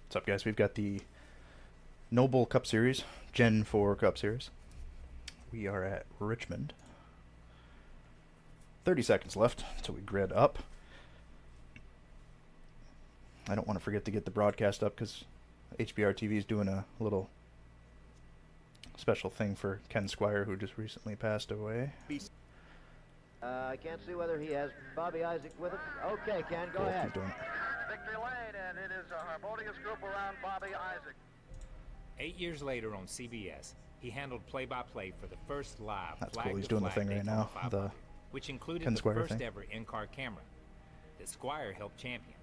What's up, guys? We've got the Noble Cup Series, Gen 4 Cup Series. We are at Richmond. 30 seconds left until we grid up. I don't want to forget to get the broadcast up because HBR TV is doing a little special thing for Ken Squire, who just recently passed away. I can't see whether he has Bobby Isaac with him. Okay, Ken, go ahead. Keep doing it. Victory Lane, and it is a harmonious group around Bobby Isaac. 8 years later on CBS, he handled play-by-play for the first live That's flag cool. He's to doing the flag thing right Daytona now, 500, the which included Ken the Squire first thing. ever in-car camera that Squire helped champion.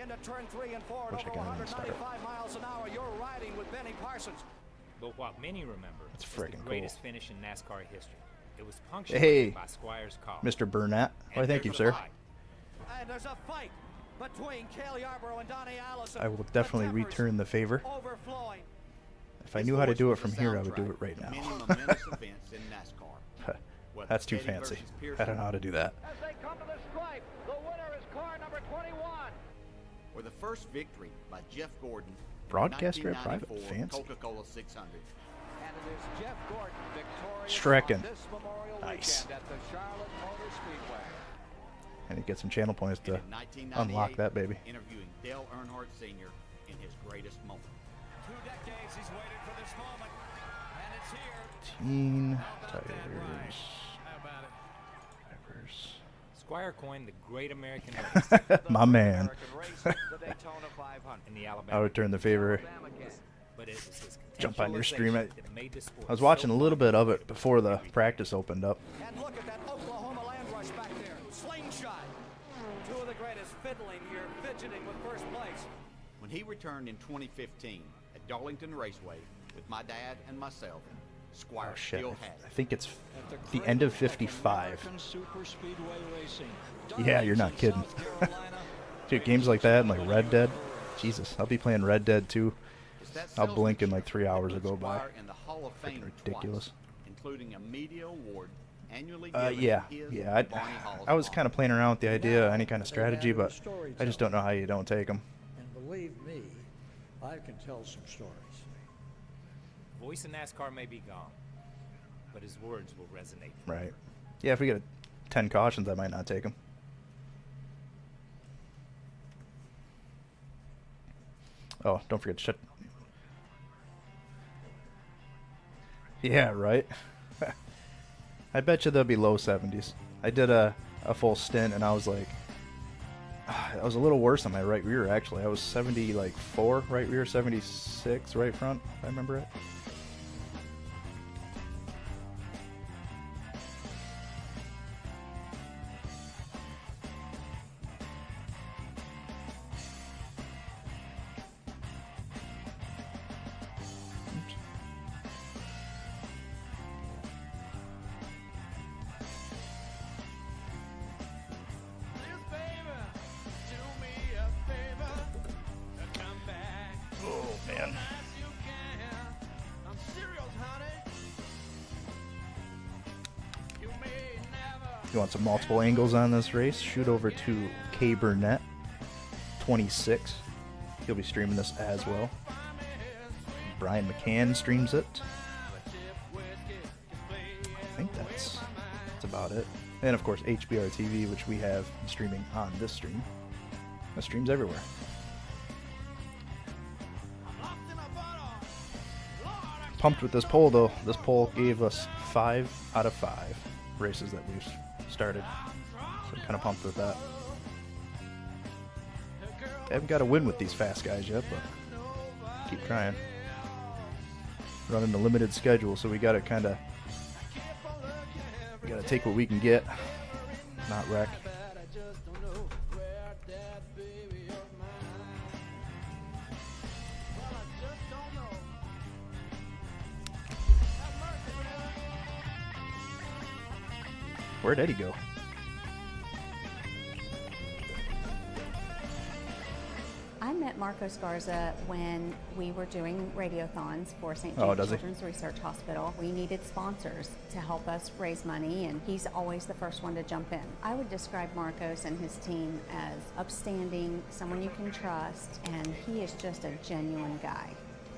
Into turn 3 and 4 Wish I over could have even started. 195 miles an hour. You're riding with Benny Parsons. But what many remember That's is friggin' the cool. greatest finish in NASCAR history. It was Hey, punctuated by Squire's car. Mr. Burnett. Why, And thank there's you, the sir. fight. And there's a fight between Cale Yarborough and Donnie Allison. I will The definitely tempers return the favor. overflowing. If I knew how to do it from here, I would do it right now. Many momentous events in NASCAR. Whether That's too Petty fancy. versus I Pearson, don't know how to do that. As they come to the stripe, the winner is car number 21. or the first victory by Jeff Gordon in the Broadcaster at Private, 1994 fancy. Coca-Cola 600. And it is Jeff Gordon victorious Strecken. on this Memorial Nice. Weekend at the Charlotte Motor Speedway. And he gets some channel points And to in 1998, unlock that baby. interviewing Dale Earnhardt Sr. in his greatest moment. 2 decades he's waited for this moment, and it's here. Teen How about that ride? Tires. How about it? Drivers. Squire coined the Great American Race My man. American race, the Daytona 500. in the I Alabama. would turn the favor. But it was his Jump on your stream. contextualization that made the sport I was watching so a little bit of it fun before the to every practice opened up. And look at that Oklahoma land rush back there. Slingshot. 2 of the greatest fiddling here, fidgeting with first place. When he returned in 2015 at Darlington Raceway with my dad and myself, Squire Oh shit! still had I it. think it's the end of 55. Super Speedway Racing. Yeah, you're not kidding. Dude, games like that and like Red Dead. Jesus, I'll be playing Red Dead 2. It's that I'll blink and like salesmanship 3 hours that will put go by. Squire in the Hall of Fame ridiculous. twice, including a media award annually given Yeah, to his yeah. and Barney Hall's I was mom. kind of playing around with the idea of any kind of strategy, but I just don't know how you don't take them. And believe me, I can tell some stories. Voice of NASCAR may be gone, but his words will resonate. Right. Yeah, if we get 10 cautions, I might not take them. Oh, don't forget to shut. Yeah, right. I bet you they'll be low 70s. I did a full stint, and I was like, I was a little worse on my right rear, actually. I was 70, like 4 right rear, 76 right front, if I remember it. Oh, man. You want some multiple angles on this race? Shoot over to K Burnett 26. He'll be streaming this as well. Brian McCann streams it. I think that's about it. And of course HBR TV, which we have streaming on this stream. That streams everywhere. Pumped with this poll though. This poll gave us 5 out of 5 races that we've started. So I'm kind of pumped with that. I haven't got a win with these fast guys yet, but keep trying. Running a limited schedule, so we got to kind of take what we can get, not wreck. Where'd Eddie go? I met Mark Marcos Garza when we were doing radiothons for St. Oh, Jude does he? Children's Research Hospital. We needed sponsors to help us raise money, and he's always the first one to jump in. I would describe Marcos and his team as upstanding, someone you can trust, and he is just a genuine guy.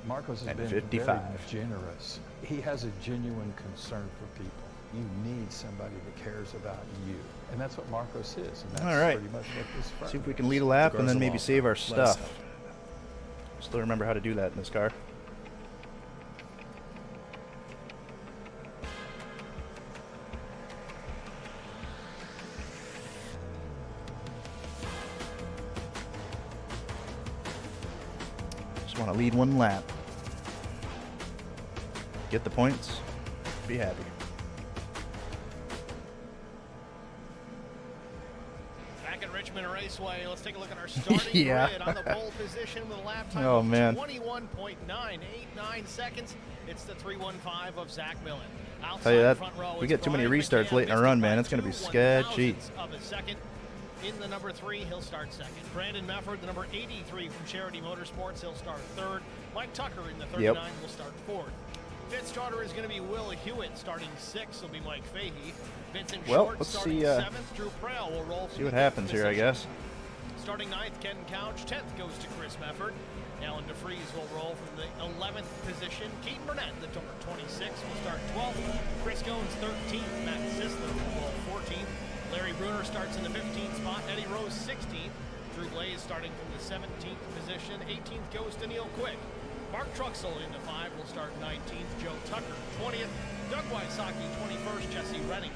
Marcos has At been 55. very generous. He has a genuine concern for people. You need somebody that cares about you. And that's what Marcos is. And that's All right. pretty much what this firm See if we is. can lead a lap and then Garza maybe Law save our Firm. Let us stuff. Still remember how to do that in this car. Just want to lead one lap. Get the points. Be happy. Back at Richmond Raceway, let's take a look at our starting Yeah. grid on the pole position with a lap time Oh, of man. 21.989 seconds. It's the 315 of Zach Millen. Outside Tell you that, front row, we it's get too many Brian restarts McCann, late in a missed run, it man. by It's going to be 2 sketchy. 1/1000ths of a second. In the number 3, he'll start second. Brandon Mefford, the number 83 from Charity Motorsports, he'll start third. Mike Tucker in the 39 will start fourth. Fifth starter is going to be Will Hewitt. Starting sixth will be Mike Fahey. Vincent Well, Short let's starting see, seventh. Drew Prell will roll from See what the happens fifth here, I position. guess. Starting ninth, Ken Couch. 10th goes to Chris Mefford. Alan DeFries will roll from the 11th position. Keaton Burnett, the number 26, will start 12th. Chris Goins, 13th. Matt Sisler will roll 14th. Larry Bruner starts in the 15th spot. Eddie Rose, 16th. Drew Blaze starting from the 17th position. 18th goes to Neil Quick. Mark Truxell into 5 will start 19th. Joe Tucker, 20th. Doug Wysocki, 21st. Jesse Redding,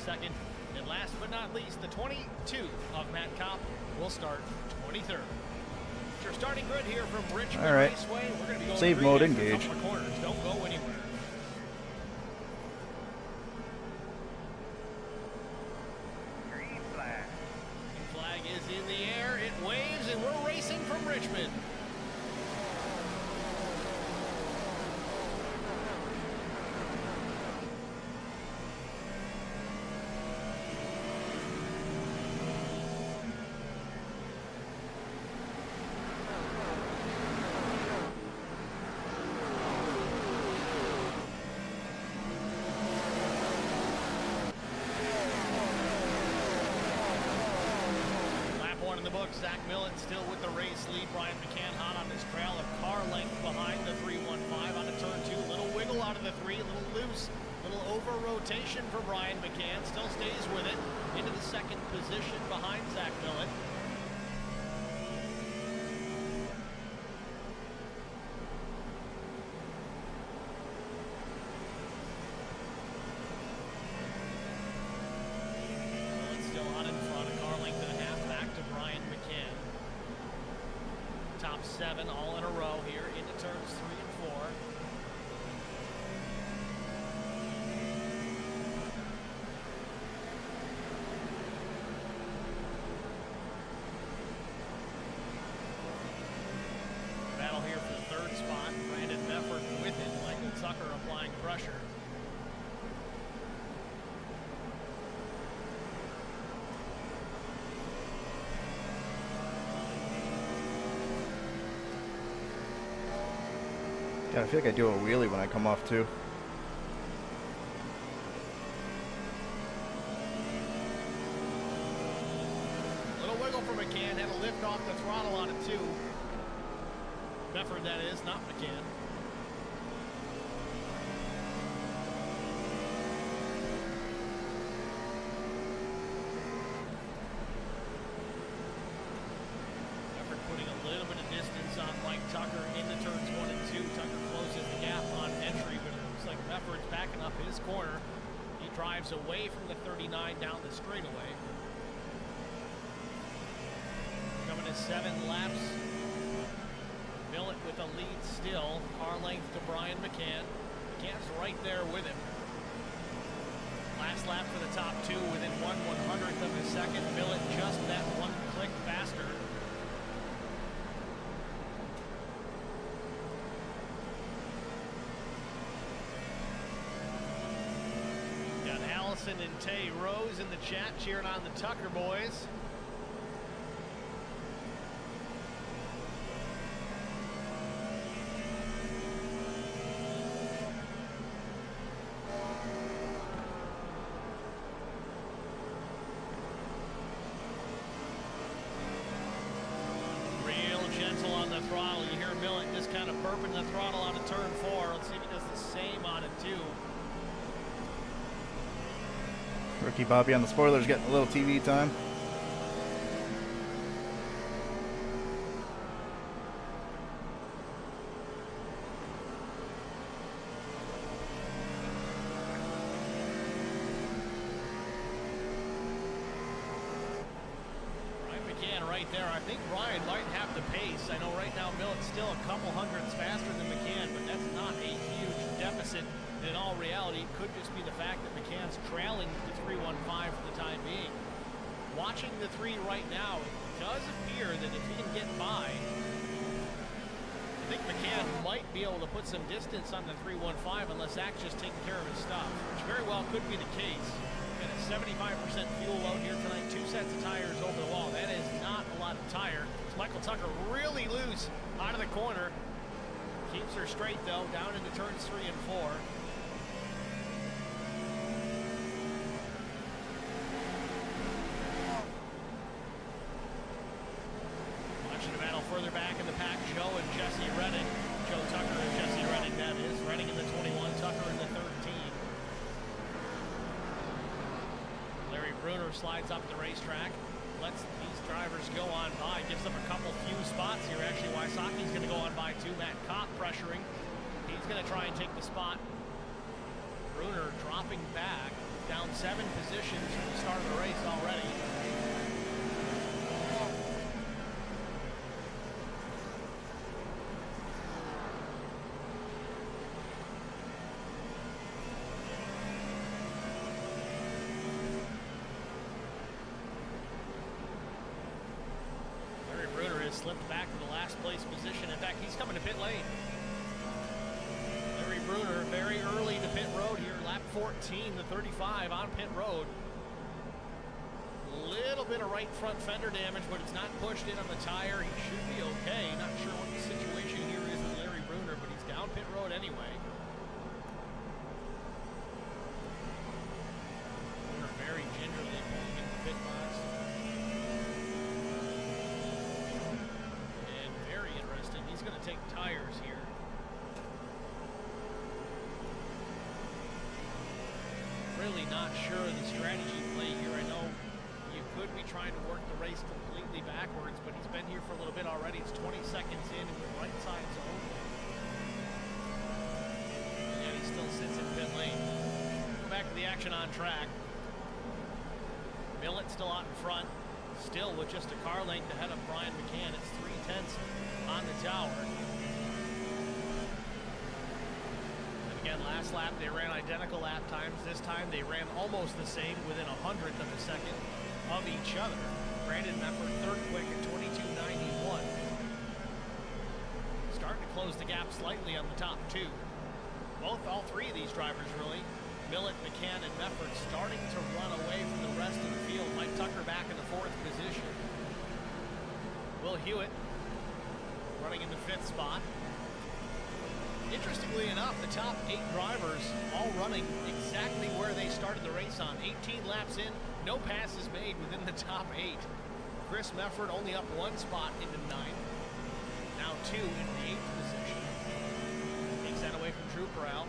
22nd. And last but not least, the 22 of Matt Kopp will start 23rd. It's your starting grid here from Richmond All right. Raceway. We're going to be going Save green mode, after a engage. couple of corners. Don't go anywhere. Green flag. The flag is in the air. It waves, and we're racing from Richmond. Lap one in the book. Zach Millen still with the race lead. Brian McCann hot on his trail. A car length behind the 315 on a turn 2. Little wiggle out of the 3. Little loose. Little over rotation for Brian McCann. Still stays with it. Into the second position behind Zach Millen. Millen still out in front. A car length and a half back to Brian McCann. Top 7 all in a row here into turns 3 and 4. Battle here for the third spot. Brandon Mefford with it. Michael Tucker applying pressure. God, I feel like I do a wheelie when I come off too. Little wiggle for McCann. Had to lift off the throttle on it too. Mefford, that is, not McCann. Mefford putting a little bit of distance on Mike Tucker into turns 1 and 2. Tucker closes the gap on entry, but it looks like Mefford's backing up his corner. He drives away from the 39 down the straightaway. Coming to 7 laps. Millet with the lead still. Car length to Brian McCann. McCann's right there with him. Last lap for the top 2 within 1/100th of a second. Millet just that 1 click faster. Got Allison and Tay Rose in the chat cheering on the Tucker boys. throttle out of turn 4. Let's see if he does the same on it, too. Rookie Bobby on the spoilers getting a little TV time. Right there. I think Ryan might have the pace. I know right now Millett's still a couple hundredths faster than McCann, but that's not a huge deficit. In all reality, it could just be the fact that McCann's trailing the 315 for the time being. Watching the 3 right now, it does appear that if he can get by, I think McCann might be able to put some distance on the 315 unless Zach's just taking care of his stuff, which very well could be the case. And a 75% fuel load here tonight, 2 sets of tires over the wall. That is not a lot of tire. It's Michael Tucker really loose out of the corner. Keeps her straight though, down into turns 3 and 4. Watching the battle further back in the pack, Joe and Jesse Reddick. Joe Tucker and Jesse Reddick, that is. Reddick in the 21, Tucker in the 13. Bruner slides up the racetrack, lets these drivers go on by, gives up a couple few spots here. Actually, Wysocki's going to go on by too. Matt Kopp pressuring. He's going to try and take the spot. Bruner dropping back, down 7 positions from the start of the race already. Slipped back to the last place position. In fact, he's coming to pit lane. Larry Bruner very early to pit road here. Lap 14, the 35 on pit road. Little bit of right front fender damage, but it's not pushed in on the tire. He should be okay. Not sure what the situation here is with Larry Bruner, but he's down pit road anyway. Bruner very gingerly pulling into the pit box. He's going to take tires here. Really not sure of the strategy play here. I know you could be trying to work the race completely backwards, but he's been here for a little bit already. It's 20 seconds in the right side zone. Yeah, he still sits in pit lane. Go back to the action on track. Millett still out in front. Still with just a car length ahead of Brian McCann. It's 3/10 on the tower. And again, last lap they ran identical lap times. This time they ran almost the same, within 100th of a second of each other. Brandon Mefford third quick at 22.91. Starting to close the gap slightly on the top 2. All 3 of these drivers really. Millett, McCann, and Mefford starting to run away from the rest of the field. Mike Tucker back in the 4th position. Will Hewitt running in the 5th spot. Interestingly enough, the top 8 drivers all running exactly where they started the race on. 18 laps in, no passes made within the top 8. Chris Mefford only up 1 spot into 9th. Now 2 in the 8th position. Takes that away from Drew Corral.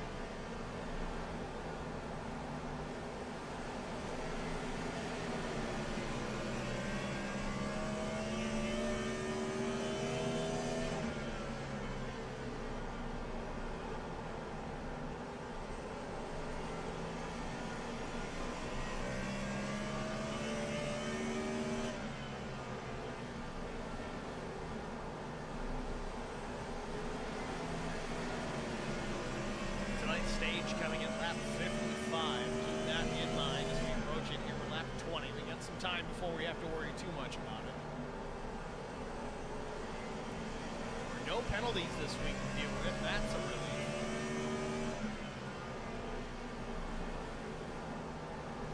Stage coming in lap 55. Keep that in mind as we approach it here. We're lap 20. We got some time before we have to worry too much about it. There are no penalties this week to deal with. That's a relief.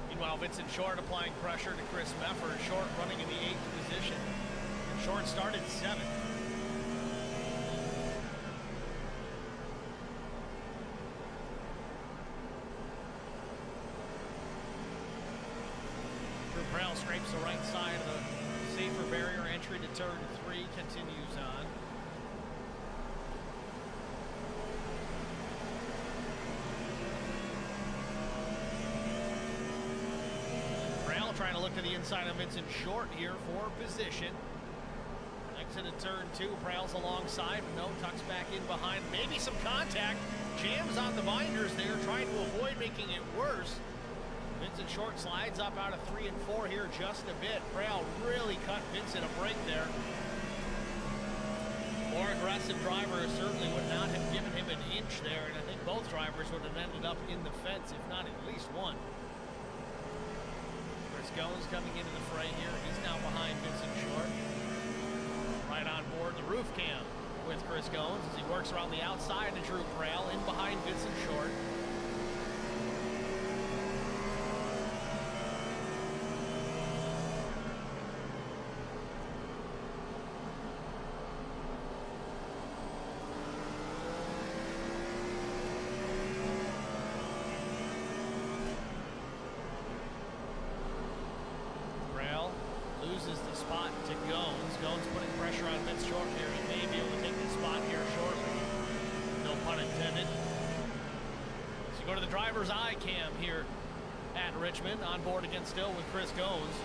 Meanwhile, Vincent Short applying pressure to Chris Mefford. Short running in the 8th position. And Short started 7th. Brown scrapes the right side of the safer barrier. Entry to turn 3 continues on. look to the inside of Vincent Short here for position. Exit of turn 2, Prowls alongside, but no, tucks back in behind. Maybe some contact. Jams on the binders there, trying to avoid making it worse. Vincent Short slides up out of 3 and 4 here just a bit. Prowl really cut Vincent a break there. More aggressive driver certainly would not have given him an inch there, and I think both drivers would have ended up in the fence, if not at least one. Chris Goins coming into the fray here. He's now behind Vincent Short. Right on board the roof cam with Chris Goins as he works around the outside of Drew Prowl in behind Vincent Short. Loses the spot to Goins. Goins putting pressure on Vince Short here. He may be able to take the spot here shortly. No pun intended. So you go to the driver's eye cam here at Richmond. On board again still with Chris Goins.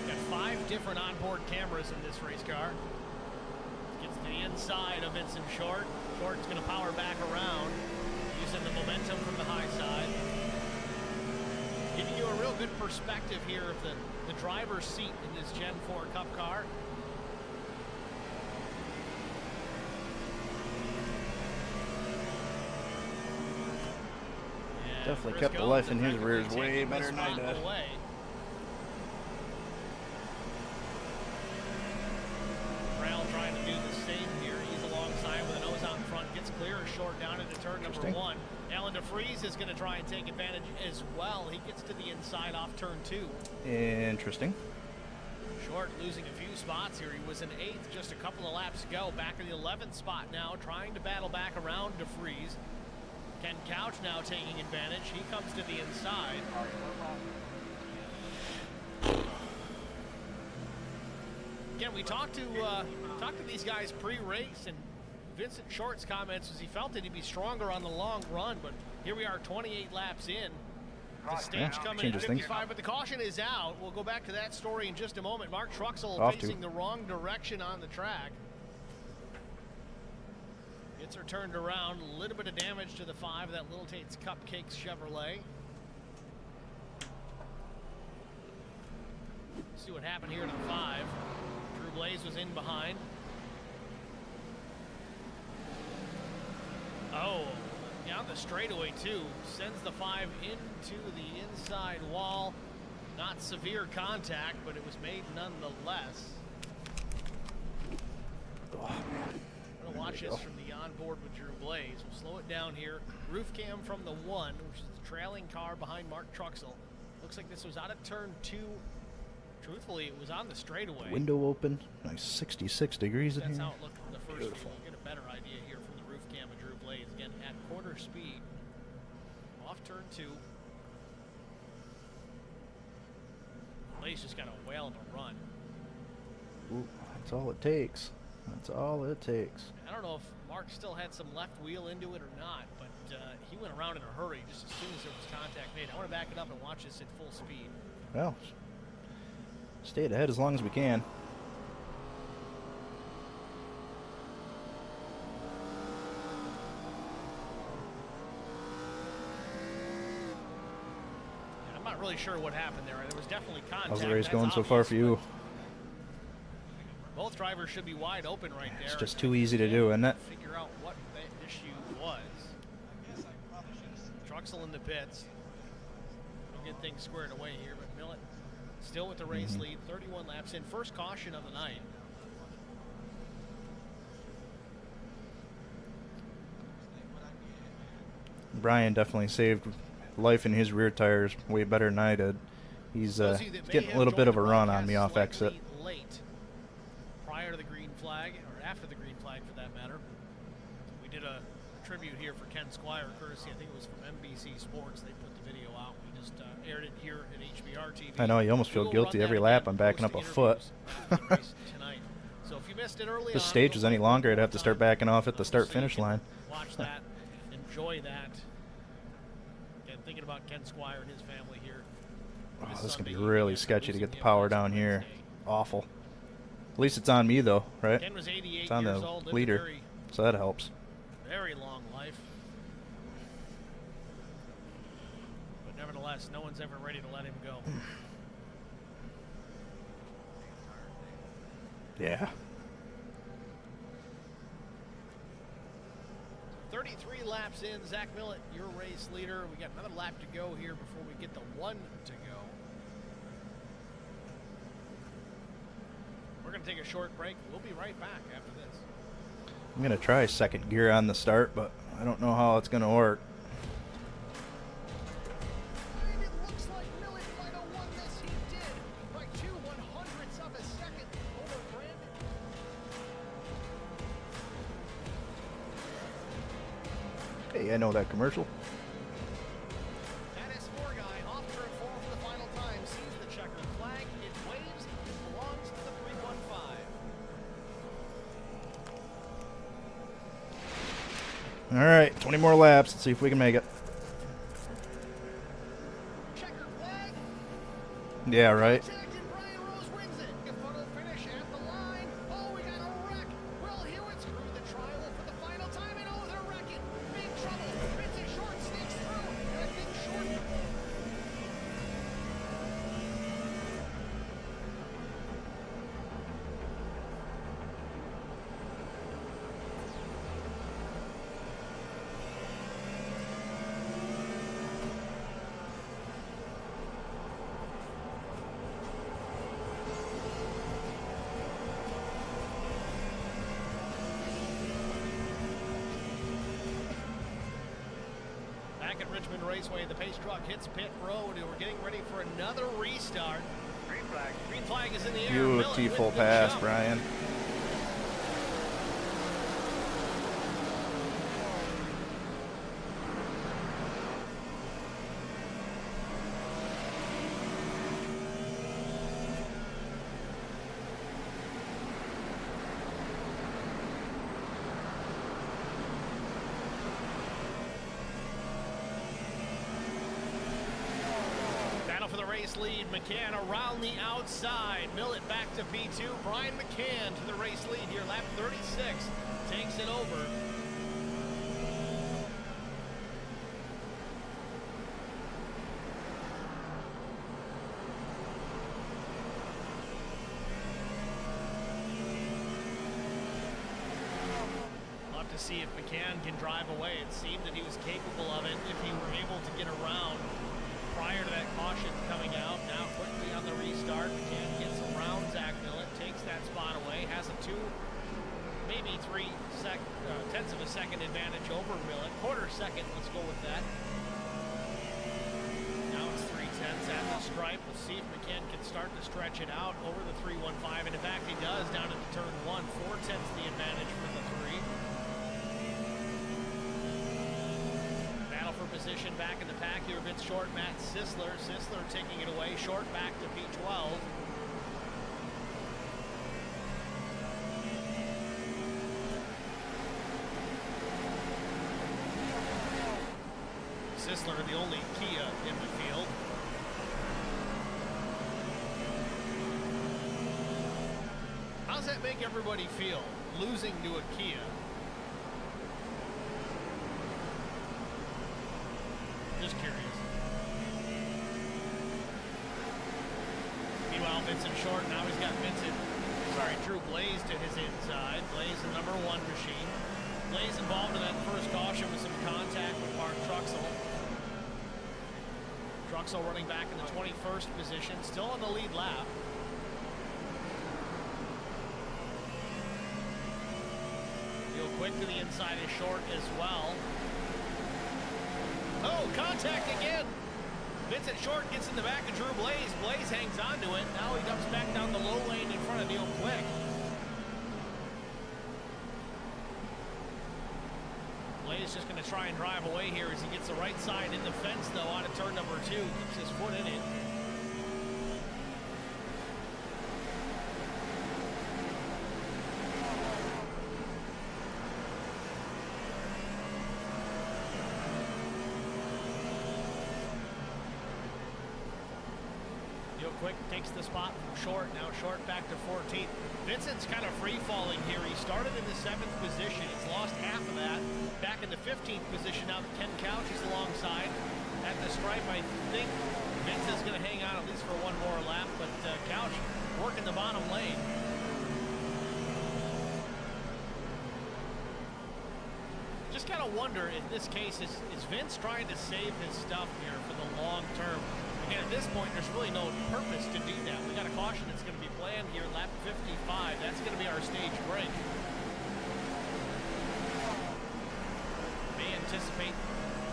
Got 5 different onboard cameras in this race car. Gets to the inside of Vincent Short. Short's going to power back around using the momentum from the high side. Giving you a real good perspective here of the driver's seat in this Gen 4 Cup car. And Definitely Chris kept the Goins life in his rears effectively way taking better the than I spot did. away. Prowl trying to do the same here. He's alongside with a nose out in front. Gets clear, Short down into turn number 1. Alan DeFries is going to try and take advantage as well. He gets to the inside off turn 2. Interesting. Short losing a few spots here. He was in 8th just a couple of laps ago. Back in the 11th spot now, trying to battle back around DeFries. Ken Couch now taking advantage. He comes to the inside. Again, we talked to these guys pre-race, and Vincent Short's comments was he felt that he'd be stronger on the long run, but here we are 28 laps in. The stage coming in 55, but the caution is out. We'll go back to that story in just a moment. Mark Truxell facing the wrong direction on the track. Gets her turned around. A little bit of damage to the 5, that Little Tate's Cupcakes Chevrolet. See what happened here to the 5. Drew Blaze was in behind. Oh, down the straightaway too. Sends the 5 into the inside wall. Not severe contact, but it was made nonetheless. Oh, man. I'm gonna watch this from the onboard with Drew Blaze. We'll slow it down here. Roof cam from the 1, which is the trailing car behind Mark Truxell. Looks like this was out of turn 2. Truthfully, it was on the straightaway. Window open. Nice 66 degrees in here. That's how it looked from the first Beautiful. view. We'll get a better idea here from the roof cam of Drew Blaze. Again, at quarter speed. Off turn 2. Blaze just got a whale of a run. Ooh, that's all it takes. That's all it takes. I don't know if Mark still had some left wheel into it or not, but he went around in a hurry just as soon as there was contact made. I want to back it up and watch this at full speed. Well, stayed ahead as long as we can. I'm not really sure what happened there. There was definitely contact. How's the race That's going so far obvious, for you? Both drivers should be wide open right there. It's just too easy to do, isn't it? Figure out what the issue was. Truxell in the pits. We'll get things squared away here, but Millett still with the race lead. 31 laps in. First caution of the night. Brian definitely saved life in his rear tires way better than I did. He's getting a little bit of a run on me off exit. Late, prior to the green flag, or after the green flag for that matter. We did a tribute here for Ken Squire, courtesy, I think it was from NBC Sports. They put the video out. We just aired it here at HBR TV. I know, you almost feel guilty every lap. I'm backing up a foot. Tonight. So if you missed it early If this stage was any longer, I'd have to start backing off at the start-finish line. Watch that. Enjoy that. Again, thinking about Ken Squire and his family here. Oh, this this is going to be Sunday really evening sketchy to after get the losing power last down here. Wednesday. Awful. At least it's on me, though, right? Ken was 88 It's on years the old, lived a leader, very, so that helps. very long life. But nevertheless, no one's ever ready to let him go. Yeah. 33 laps in, Zach Millett, your race leader. We got another lap to go here before we get the 1 to go. We're going to take a short break. We'll be right back after this. I'm going to try second gear on the start, but I don't know how it's going to work. And it looks like Millett might have won this. He did by 2/100ths of a second over Brandon. Hey, I know that commercial. That is 4 guy off turn 4 for the final time. Sees the checkered flag. It waves. It belongs to the 315. All right, 20 more laps. Let's see if we can make it. Checkered flag. Yeah, right. Contact and Brian Rose wins it. A photo finish at the line. Oh, we got a wreck. Will Hewitt's through the trial for the final time, and oh, they're wrecking. Big trouble. Vincent Short sneaks through. And I think Short. Back at Richmond Raceway, the pace truck hits pit road, and we're getting ready for another restart. Green flag. Green flag is in the air. Millett with Beautiful the pass, jump. Brian. Battle for the race lead. McCann around the outside. Millett back to P2. Brian McCann to the race lead here. Lap 36 takes it over. We'll have to see if McCann can drive away. It seemed that he was capable of it if he were able to get around prior to that caution coming out. Now quickly on the restart, McCann gets around Zach Millett, takes that spot away, has a 2, maybe 3 tenths of a second advantage over Millett. Quarter second, let's go with that. Now it's 3 tenths at the stripe. We'll see if McCann can start to stretch it out over the 315, and in fact he does down at the turn 1. 4 tenths the advantage for the 3. For position back in the pack here, Vince Short, Matt Sisler. Sisler taking it away. Short back to P12. Sisler, the only Kia in the field. How's that make everybody feel, losing to a Kia? Just curious. Meanwhile, Vincent Short, now he's got Drew Blaze to his inside. Blaze, the number 1 machine. Blaze involved in that first caution with some contact with Mark Truxell. Truxell running back in the 21st position, still on the lead lap. Real quick to the inside is Short as well. Oh, contact again. Vincent Short gets in the back of Drew Blaze. Blaze hangs on to it. Now he dumps back down the low lane in front of Neil Quick. Blaze just going to try and drive away here as he gets the right side in the fence, though, out of turn number 2. Keeps his foot in it. quick, takes the spot from Short. Now Short back to 14th. Vincent's kind of free-falling here. He started in the 7th position. He's lost half of that. Back in the 15th position now that Ken Couch is alongside. At the stripe, I think Vince is going to hang on at least for one more lap, but Couch working the bottom lane. Just kind of wonder in this case, is Vince trying to save his stuff here for the long term? Again, at this point, there's really no purpose to do that. We got a caution that's going to be planned here, lap 55. That's going to be our stage break. May anticipate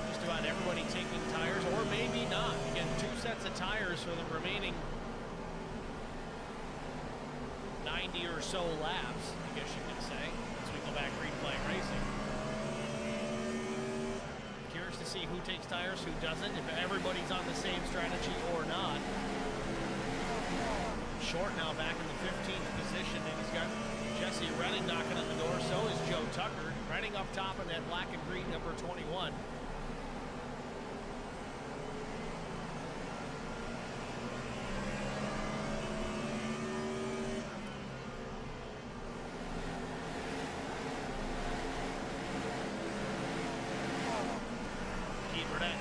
just about everybody taking tires, or maybe not. Again, 2 sets of tires for the remaining 90 or so laps, I guess you could say, as we go back green flag racing. Curious to see who takes tires, who doesn't, if everybody's on the same strategy or not. Short now back in the 15th position, and he's got Jesse Redding knocking on the door. So is Joe Tucker. Redding up top in that black and green number 21.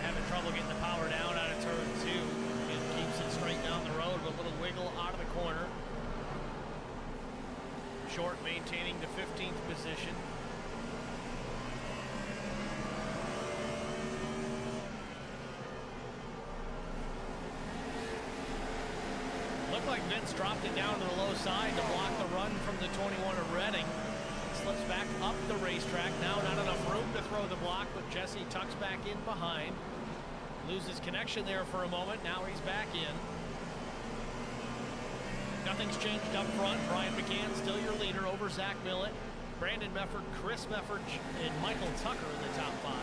Having trouble getting the power down out of turn 2. And keeps it straight down the road with a little wiggle out of the corner. Short maintaining the 15th position. Looked like Vince dropped it down to the low side to block the run from the 21 of Redding. Slips back up the racetrack. Now not enough room to throw the block, but Jesse tucks back in behind. Loses connection there for a moment. Now he's back in. Nothing's changed up front. Brian McCann still your leader over Zach Millett. Brandon Mefford, Chris Mefford, and Michael Tucker in the top 5.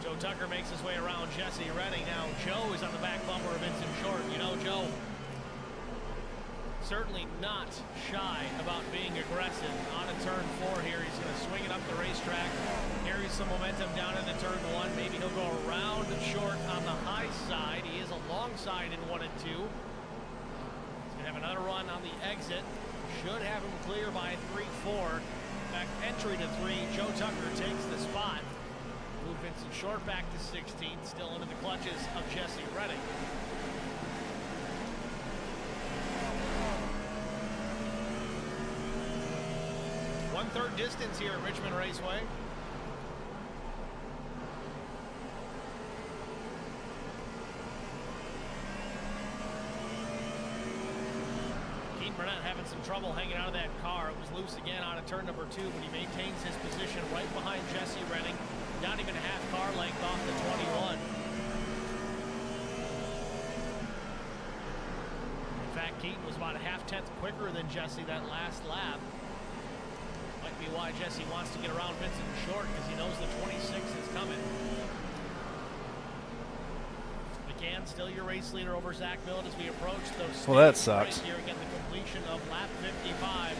Joe Tucker makes his way around Jesse Redding. Now Joe is on the back bumper of Vincent Short. You know, Joe certainly not shy about being aggressive on a turn 4 here. He's going to swing it up the racetrack, carries some momentum down into turn 1. Maybe he'll go around Short on the high side. He is alongside in 1 and 2. He's going to have another run on the exit. Should have him clear by 3-4. Back entry to 3. Joe Tucker takes the spot. Move Vincent Short back to 16th, still under the clutches of Jesse Redding. One-third distance here at Richmond Raceway. Keaton Burnett having some trouble hanging out of that car. It was loose again out of turn number 2, but he maintains his position right behind Jesse Redding. Not even a half car length off the 21. In fact, Keaton was about a half-tenth quicker than Jesse that last lap. Might be why Jesse wants to get around Vincent Short, because he knows the 26 is coming. McCann still your race leader over Zach Millett as we approach those. Well, that sucks. Right here again, the completion of lap 55.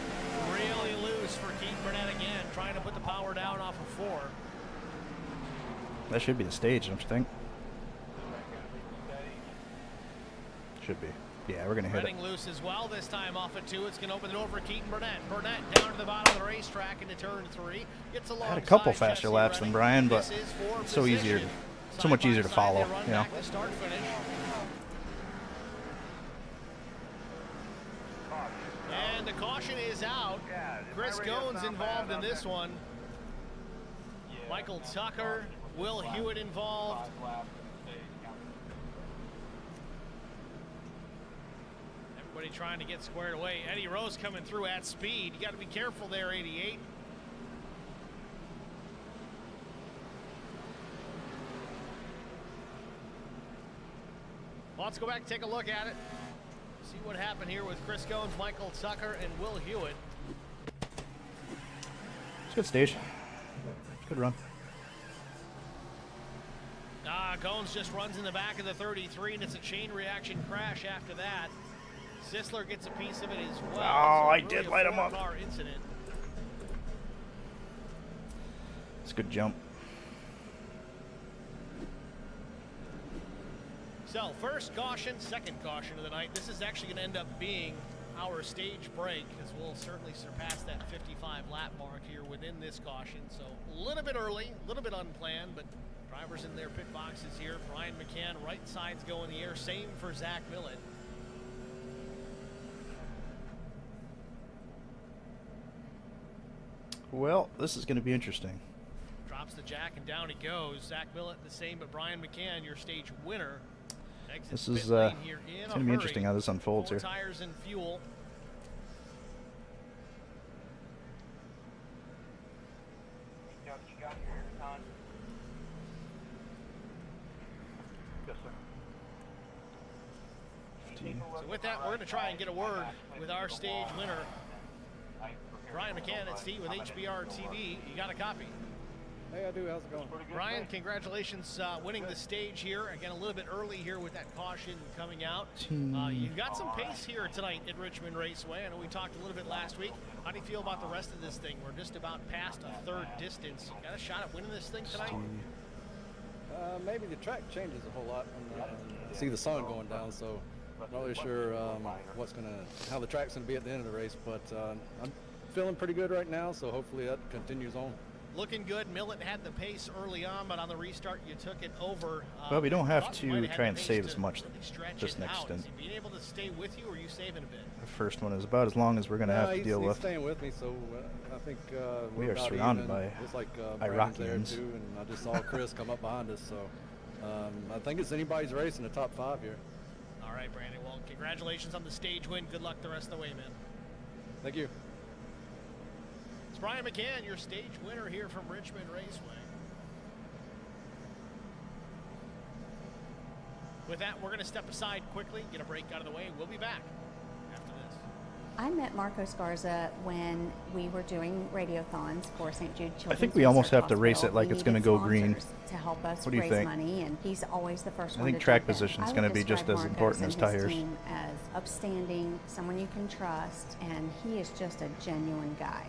Really loose for Keith Burnett again, trying to put the power down off of 4. That should be the stage, don't you think? Should be. Yeah, we're going to hit Redding it. loose as well this time off of 2. It's going to open the door for Keaton Burnett. Burnett down to the bottom of the racetrack into turn 3. Gets along. I had a couple faster laps than Brian, but it's so easier, so much easier to follow, you know. Start finish. And the caution is out. Chris Goins involved in this one. Michael Tucker, Will Hewitt involved. Everybody trying to get squared away. Eddie Rose coming through at speed. You got to be careful there, 88. Well, let's go back and take a look at it. See what happened here with Chris Goins, Michael Tucker, and Will Hewitt. It's a good stage. Good run. Goins just runs in the back of the 33, and it's a chain reaction crash after that. Sisler gets a piece of it as well. Oh, So I really did a light him up. four-car incident. It's a good jump. So first caution, second caution of the night. This is actually going to end up being our stage break, because we'll certainly surpass that 55 lap mark here within this caution. So a little bit early, a little bit unplanned, but drivers in their pit boxes here. Brian McCann, right side's go in the air. Same for Zach Millett. Well, this is going to be interesting. Drops the jack and down he goes. Zach Millett the same, but Brian McCann, your stage winner. This is it's going to be interesting how this unfolds Four here. tires and fuel. So with that, we're going to try and get a word with our stage winner, Brian McCann at Steve with HBR TV. You got a copy? Hey, I do. How's it going? Brian, congratulations winning the stage here. Again, a little bit early here with that caution coming out. You've got some pace here tonight at Richmond Raceway. I know we talked a little bit last week. How do you feel about the rest of this thing? We're just about past a third distance. You got a shot at winning this thing tonight? Maybe the track changes a whole lot. I see the sun going down, so not really sure how the track's gonna be at the end of the race. But I'm feeling pretty good right now, so hopefully that continues on. Looking good. Millett had the pace early on, but on the restart you took it over. Well, we don't have to try and save as much this next stint. Is he being able to stay with you, or are you saving a bit? The first one is about as long as we're going to have to deal he's with. staying with me, so I think we are about surrounded even. by Just like Brandon's there Iraqians. too, and I just saw Chris come up behind us, so I think it's anybody's race in the top 5 here. All right, Brandon. Well, congratulations on the stage win. Good luck the rest of the way, man. Thank you. It's Brian McCann, your stage winner here from Richmond Raceway. With that, we're going to step aside quickly, get a break out of the way. We'll be back after this. I met Marcos Garza when we were doing radiothons for St. Jude Children's I think we almost Research have to race Hospital. it like We it's going to needed go green. sponsors to help us What do you raise think? money, and he's always the first I one think to track jump in. position is I going to would be just describe as Marcos important and as his tires. team as upstanding, someone you can trust, and he is just a genuine guy.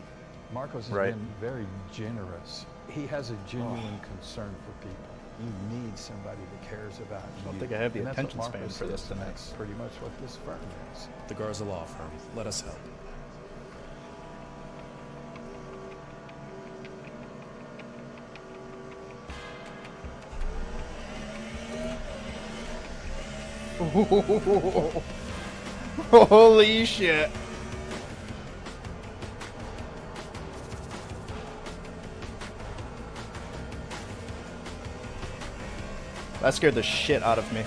Marcos has Right. been very generous. He has a genuine concern for people. You need somebody that cares about you. I don't think I have the And that's attention what span Marcos for this is, and tonight. That's pretty much what this firm is. The Garza Law Firm. Let us help. Holy shit. That scared the shit out of me.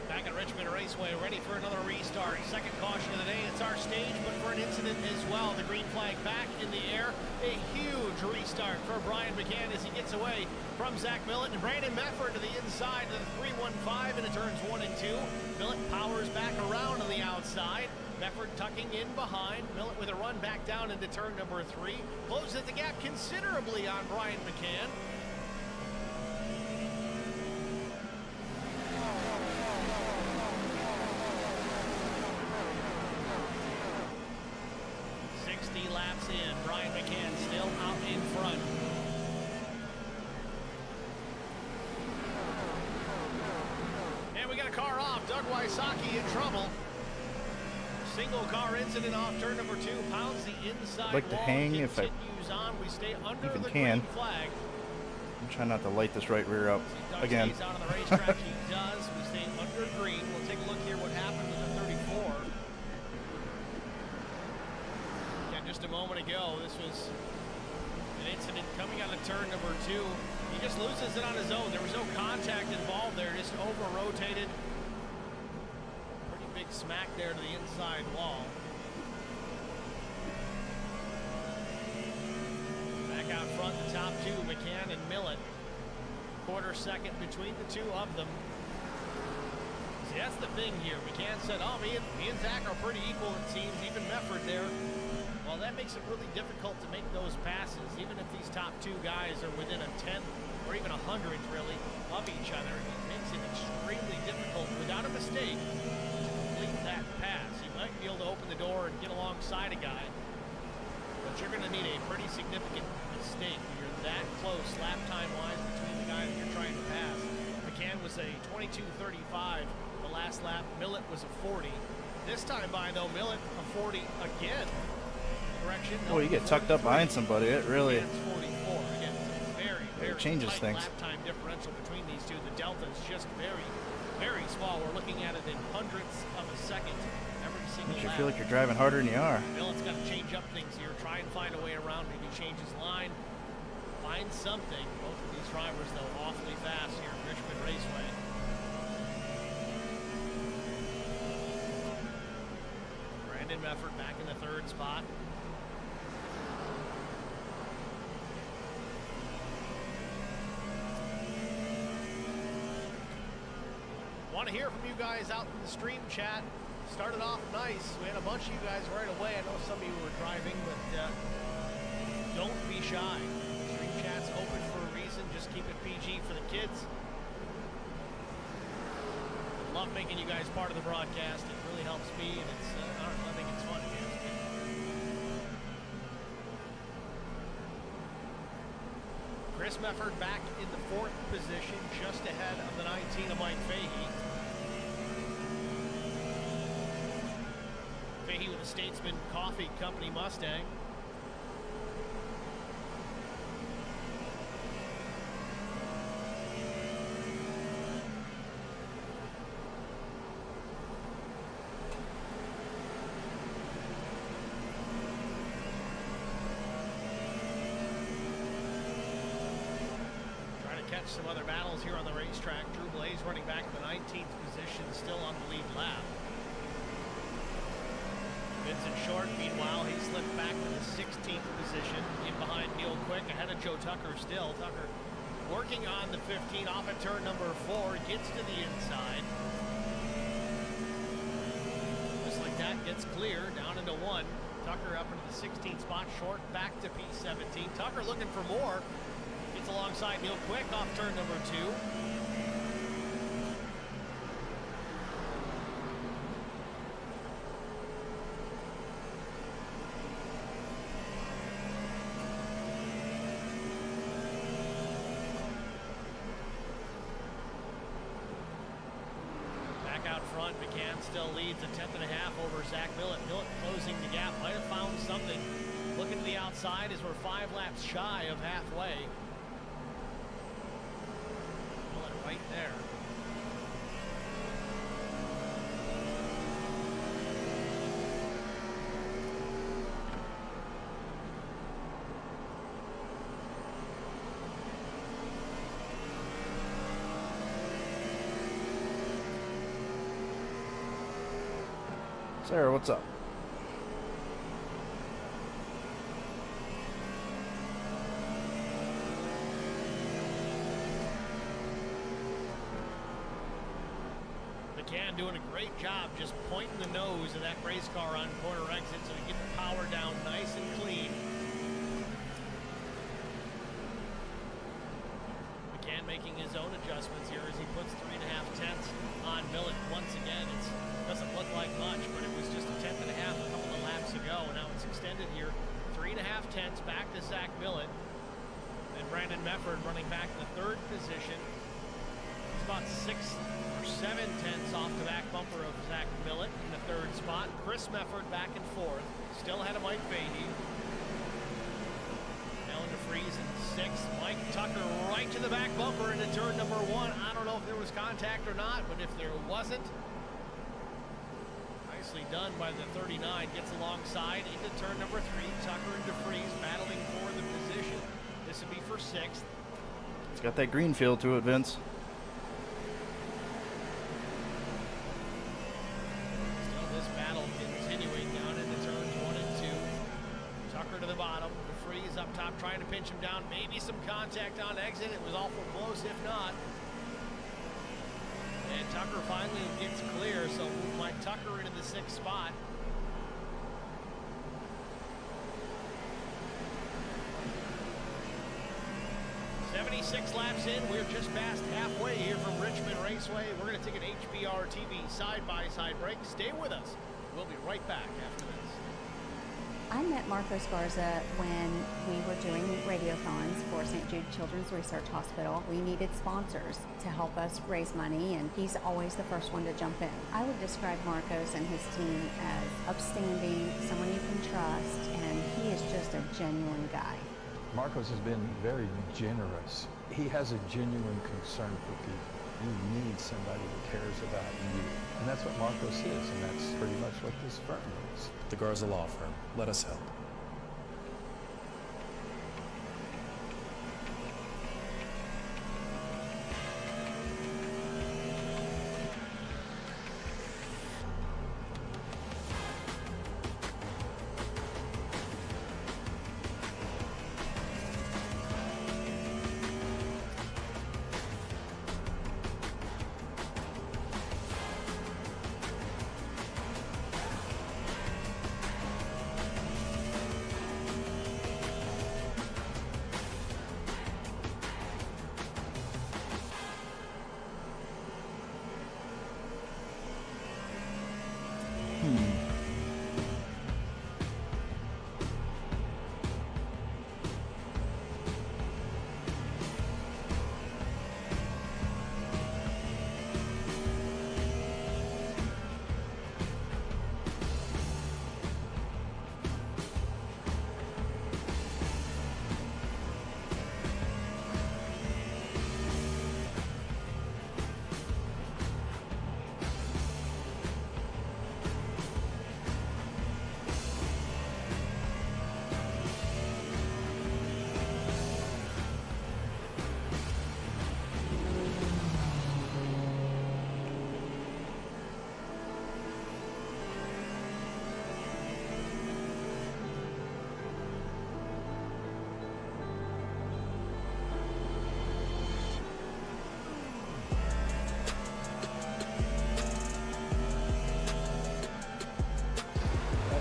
Back at Richmond Raceway, ready for another restart. Second caution of the day. It's our stage, but for an incident as well. The green flag back in the air. A huge restart for Brian McCann as he gets away from Zach Millett. And Brandon Mefford to the inside of the 315 into turns 1 and 2. Millett powers back around on the outside. Mefford tucking in behind. Millett with a run back down into turn number 3. Closes the gap considerably on Brian McCann. Laps in. Brian McCann still out in front. And we got a car off. Doug Wysocki in trouble. Single car incident off turn number 2. Pounds the inside I'd like to wall. hang if I Continues on. We stay under even the can. green flag. I'm trying not to light this right rear up Doug again. stays out on the racetrack. He does. We stay under green. We'll take a look here what happened with the 34. Just a moment ago, this was an incident coming out of turn number 2. He just loses it on his own. There was no contact involved there, just over-rotated. Pretty big smack there to the inside wall. Back out front, the top 2, McCann and Millett. Quarter second between the two of them. See, that's the thing here. McCann said, oh, me and Zach are pretty equal, it seems. Even Mefford there. Well, that makes it really difficult to make those passes, even if these top two guys are within a 10th or even a 100th, really, of each other. It makes it extremely difficult, without a mistake, to complete that pass. You might be able to open the door and get alongside a guy, but you're going to need a pretty significant mistake when you're that close lap time-wise between the guys that you're trying to pass. McCann was a 22:35 the last lap. Millett was a 40. This time by, though, Millett a 40 again. Correction. Oh, you get tucked up behind somebody. It really 44. Again, very changes tight things. lap time differential between these two. The delta is just very small. We're looking at it in hundredths of a second every single makes you lap. feel like you're driving harder than you are. Millett's got to change up things here. Try and find a way around. Maybe change his line. Find something. Both of these drivers, though, awfully fast here at Richmond Raceway. Brandon Mefford back in the third spot. Want to hear from you guys out in the stream chat. Started off nice. We had a bunch of you guys right away. I know some of you were driving, but don't be shy. Stream chat's open for a reason. Just keep it PG for the kids. Love making you guys part of the broadcast. It really helps me, and it's I think it's fun. Chris Mefford back in the 4th position, just ahead of the 19 of Mike Fahey. Fahey with a Statesman Coffee Company Mustang. Some other battles here on the racetrack. Drew Blaze running back in the 19th position, still on the lead lap. Vincent Short, meanwhile, he slipped back to the 16th position, in behind Neil Quick, ahead of Joe Tucker still. Tucker working on the 15 off at turn number 4, gets to the inside. Just like that, gets clear, down into 1. Tucker up into the 16th spot, Short back to P17. Tucker looking for more. Gets alongside Neil Quick off turn number 2. Back out front, McCann still leads a 10th and a half over Zach Millett. Millett closing the gap, might have found something. Looking to the outside as we're 5 laps shy of halfway. Right there. Sarah, what's up? Doing a great job just pointing the nose of that race car on corner exit so we get the power down nice and clean. McCann making his own adjustments here as he puts 3.5 tenths on Millett. Once again, it doesn't look like much, but it was just a 10th and a half a couple of laps ago, and now it's extended here. 3.5 tenths back to Zach Millett. And Brandon Mefford running back in the 3rd position. He's about 6 or 7 tenths off the back bumper of Zach Millett in the 3rd spot. Chris Mefford back in 4th, still ahead of Mike Fahey. Alan DeFries in 6th. Mike Tucker right to the back bumper into turn number 1. I don't know if there was contact or not, but if there wasn't, nicely done by the 39. Gets alongside into turn number 3. Tucker and DeFries battling for the position. This would be for 6th. It's got that green feel to it, Vince. Up top trying to pinch him down, maybe some contact on exit. It was awful close if not. And Tucker finally gets clear, so move Mike Tucker into the 6th spot. Six laps in, we're just past halfway here from Richmond Raceway. We're going to take an HBR TV side-by-side break. Stay with us. We'll be right back after this. I met Marcos Garza when we were doing radiothons for St. Jude Children's Research Hospital. We needed sponsors to help us raise money, and he's always the first one to jump in. I would describe Marcos and his team as upstanding, someone you can trust, and he is just a genuine guy. Marcos has been very generous. He has a genuine concern for people. You need somebody that cares about you. And that's what Marcos is, and that's pretty much what this firm is. The Garza Law Firm. Let us help.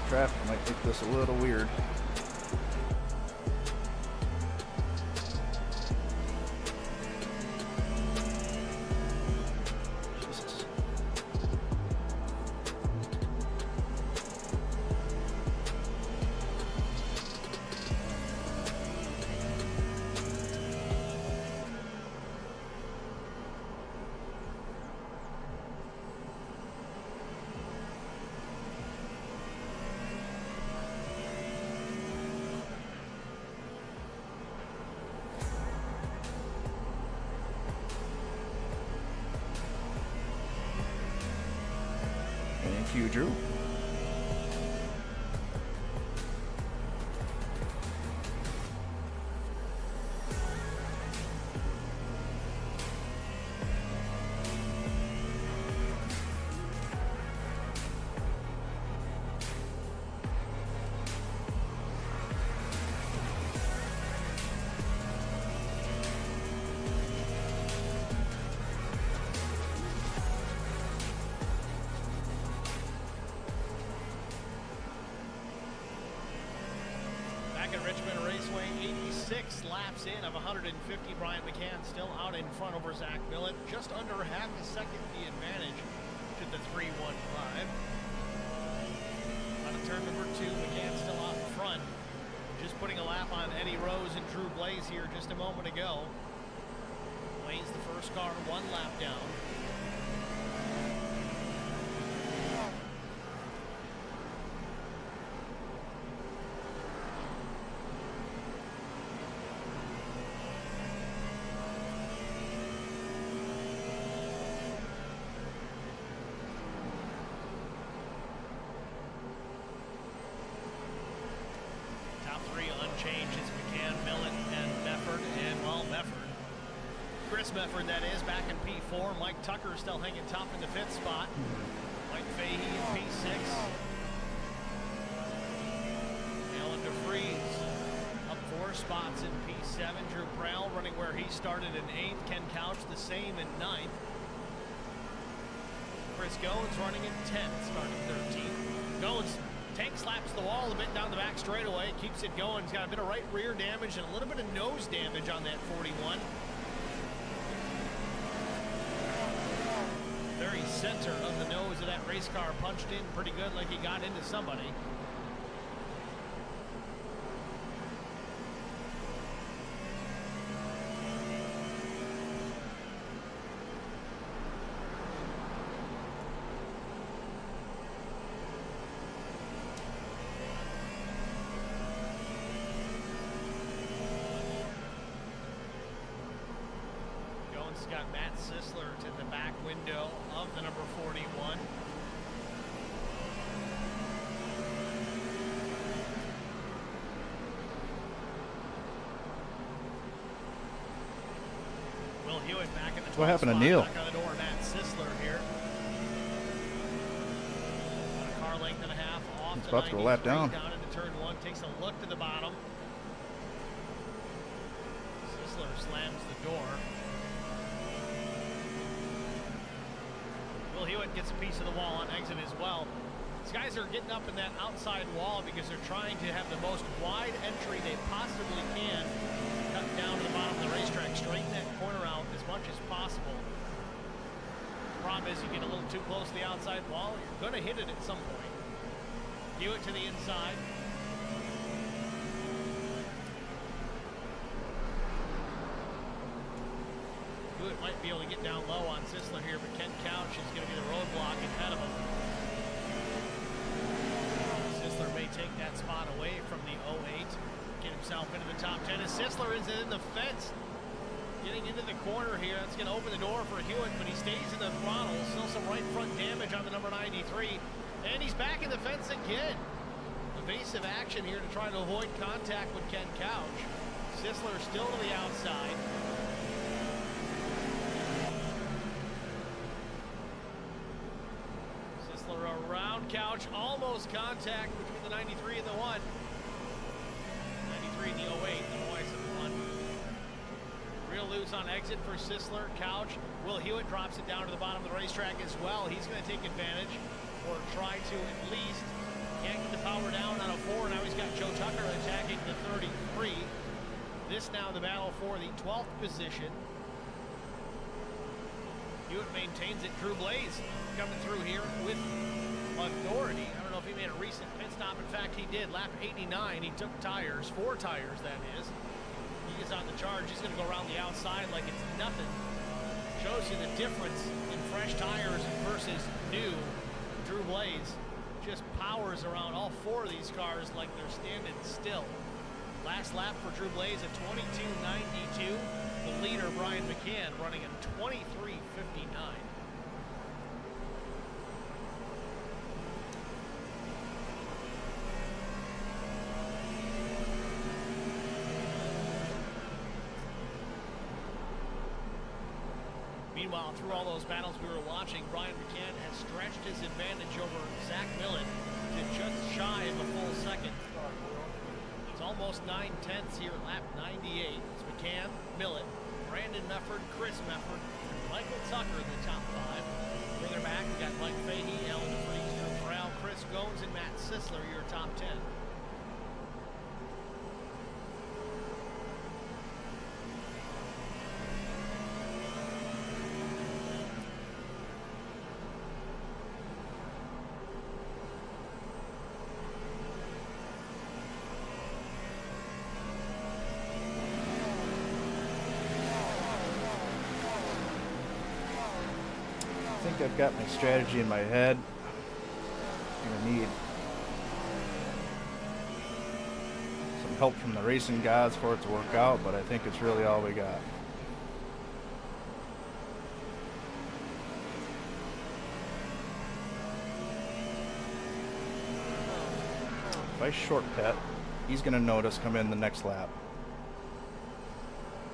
Traffic might make this a little weird. Jesus. Thank you, Drew. At Richmond Raceway, 86 laps in of 150. Brian McCann still out in front over Zach Millett. Just under half a second the advantage to the 315. On to turn number 2, McCann still out in front. Just putting a lap on Eddie Rose and Drew Blaze here just a moment ago. Blaze the first car, 1 lap down. Mefford, that is, back in P4. Mike Tucker still hanging top in the 5th spot. Mike Fahey in P6. Alan DeFries up 4 spots in P7. Drew Brown running where he started in 8th. Ken Couch the same in 9th. Chris Goins running in 10th, starting 13th. Goins tank slaps the wall a bit down the back straightaway, keeps it going. He's got a bit of right rear damage and a little bit of nose damage on that 41. Very center of the nose of that race car punched in pretty good, like he got into somebody. Got Matt Sisler to the back window of the number 41. Will Hewitt back in the 12th What happened to spot. Neil? Back on the door, Matt Sisler here. About a car length and a half off It's the about to go lap 93, down. down into turn 1, takes a look to the bottom. Sisler slams the door. Will Hewitt gets a piece of the wall on exit as well. These guys are getting up in that outside wall because they're trying to have the most wide entry they possibly can. Cut down to the bottom of the racetrack, straighten that corner out as much as possible. The problem is you get a little too close to the outside wall, you're going to hit it at some point. Hewitt to the inside. Hewitt might be able to get down low on Sisler here, but Ken Couch is going to be the roadblock ahead of him. Sisler may take that spot away from the 08, get himself into the top 10 as Sisler is in the fence. Getting into the corner here, that's going to open the door for Hewitt, but he stays in the throttle. Still some right front damage on the number 93, and he's back in the fence again. Evasive action here to try to avoid contact with Ken Couch. Sisler still to the outside. Around Couch, almost contact between the 93 and the 1. 93 and the 08, otherwise the 1. Real loose on exit for Sisler. Couch, Will Hewitt drops it down to the bottom of the racetrack as well. He's going to take advantage, or try to at least. Can't get the power down on a 4. Now he's got Joe Tucker attacking the 33. This now the battle for the 12th position. Hewitt maintains it. Drew Blaze coming through here with authority. I don't know if he made a recent pit stop. In fact, he did. Lap 89, he took tires, 4 tires that is. He is on the charge. He's going to go around the outside like it's nothing. Shows you the difference in fresh tires versus new. Drew Blaze just powers around all 4 of these cars like they're standing still. Last lap for Drew Blaze at 22.92. The leader, Brian McCann, running in 23.59. Meanwhile, through all those battles we were watching, Brian McCann has stretched his advantage over Zach Millett to just shy of a full second. It's almost 9/10 here at lap 98. It's McCann, Millett, Brandon Mefford, Chris Mefford, and Michael Tucker in the top 5. Further back, we got Mike Fahey, Alan DeFries, Drew Corral, Chris Goins, and Matt Sisler, your top 10. I think I've got my strategy in my head. I'm gonna need some help from the racing gods for it to work out, but I think it's really all we got. If I short pit, he's gonna notice come in the next lap.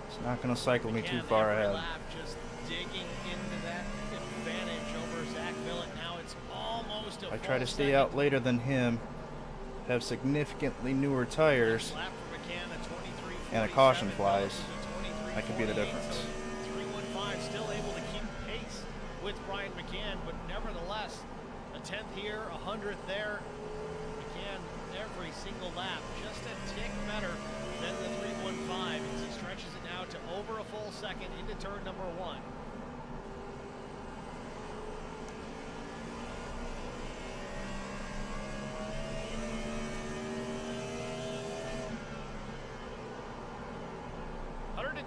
It's not gonna cycle me too far ahead. Just digging into that advantage over Zach Millett. Now it's almost a I try to stay out later than him, have significantly newer tires, and a caution flies. That could be the difference. 315 still able to keep pace with Brian McCann, but nevertheless, a 10th here, a 100th there. McCann every single lap, just a tick better than the 315 as he stretches it now to over a full second into turn number 1.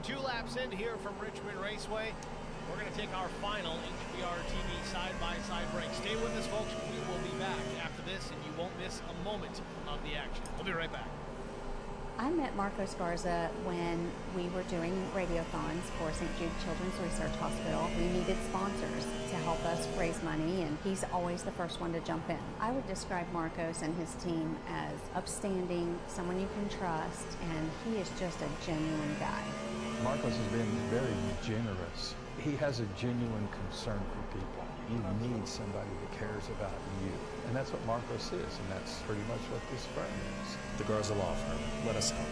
Two laps in here from Richmond Raceway. We're going to take our final HBR TV side-by-side break. Stay with us, folks. We will be back after this, and you won't miss a moment of the action. We'll be right back. I met Marcos Garza when we were doing radiothons for St. Jude Children's Research Hospital. We needed sponsors to help us raise money, and he's always the first one to jump in. I would describe Marcos and his team as upstanding, someone you can trust, and he is just a genuine guy. Marcos has been very generous. He has a genuine concern for people. You need somebody that cares about you. And that's what Marcos is, and that's pretty much what this firm is. The Garza Law Firm. Let us help.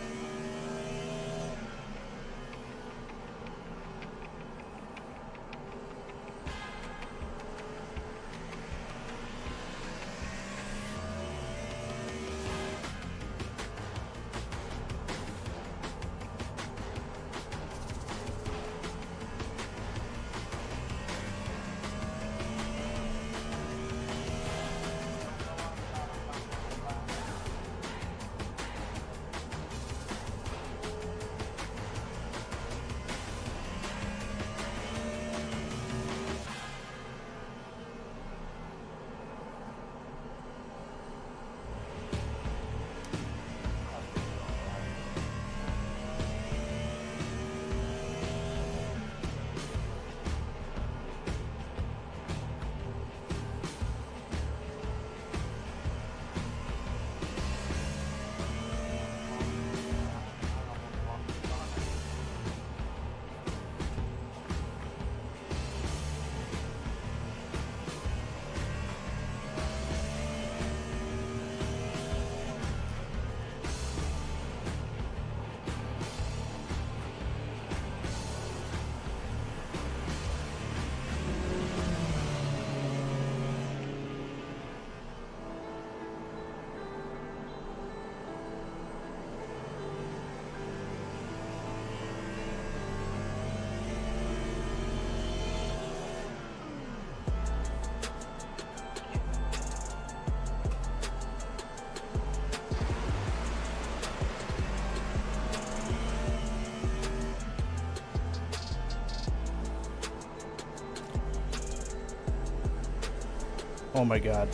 Oh my god.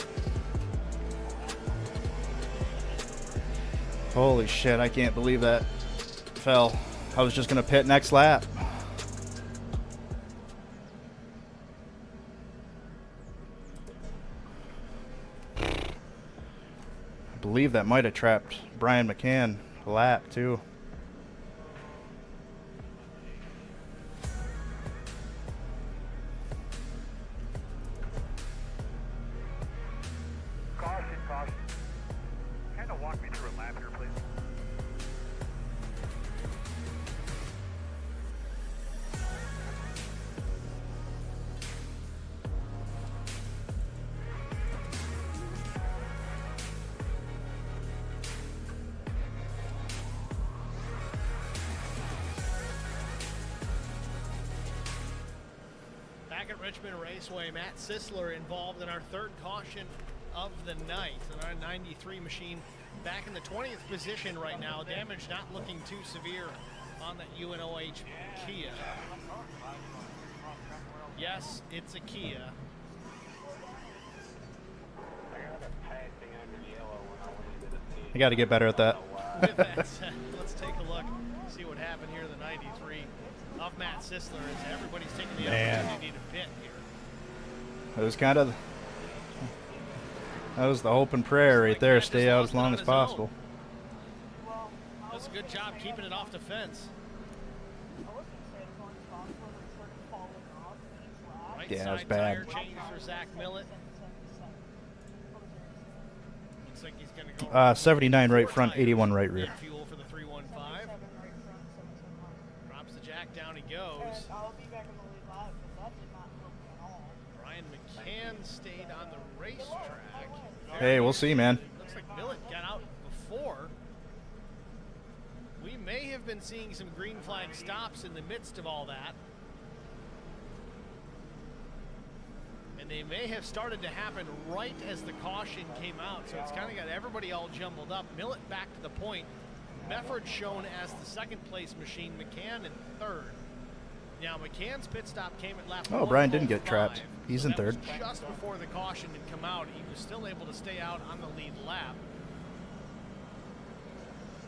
Holy shit, I can't believe that fell. I was just gonna pit next lap. I believe that might have trapped Brian McCann a lap too. Back at Richmond Raceway, Matt Sisler involved in our third caution of the night. And our 93 machine back in the 20th position right now. Damage not looking too severe on that UNOH Kia. Yes, it's a Kia. I got to get better at that. With that said, let's take a look, see what happened here in the 93 of Matt Sisler as everybody's taking the opportunity to pit here. It was kind of, that was the hope and prayer right there. Stay out as long as possible. That's a good job keeping it off the fence. Right Yeah, it was side bad. tire change for Zach Millett. Looks like he's going to go 79 right front, 81 right rear. fuel for the 315. Drops the jack down, he goes. Brian McCann stayed on the racetrack. Hey, we'll see, man. Looks like Millet got out before. We may have been seeing some green flag stops in the midst of all that. And they may have started to happen right as the caution came out. So it's kind of got everybody all jumbled up. Millet back to the point. Mefford shown as the second place machine. McCann in third. Now McCann's pit stop came at lap 105. Brian didn't get trapped. He's in third. Just before the caution had come out, he was still able to stay out on the lead lap.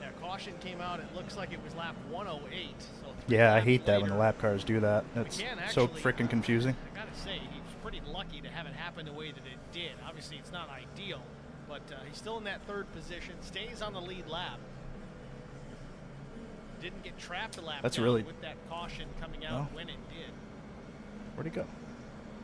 That caution came out, it looks like it was lap 108. So Yeah, I hate that when the lap cars do that. That's so freaking confusing. I gotta say, he was pretty lucky to have it happen the way that it did. Obviously, it's not ideal, but he's still in that third position, stays on the lead lap. Didn't get trapped a lap That's down really with that caution coming out when it did. Where'd he go?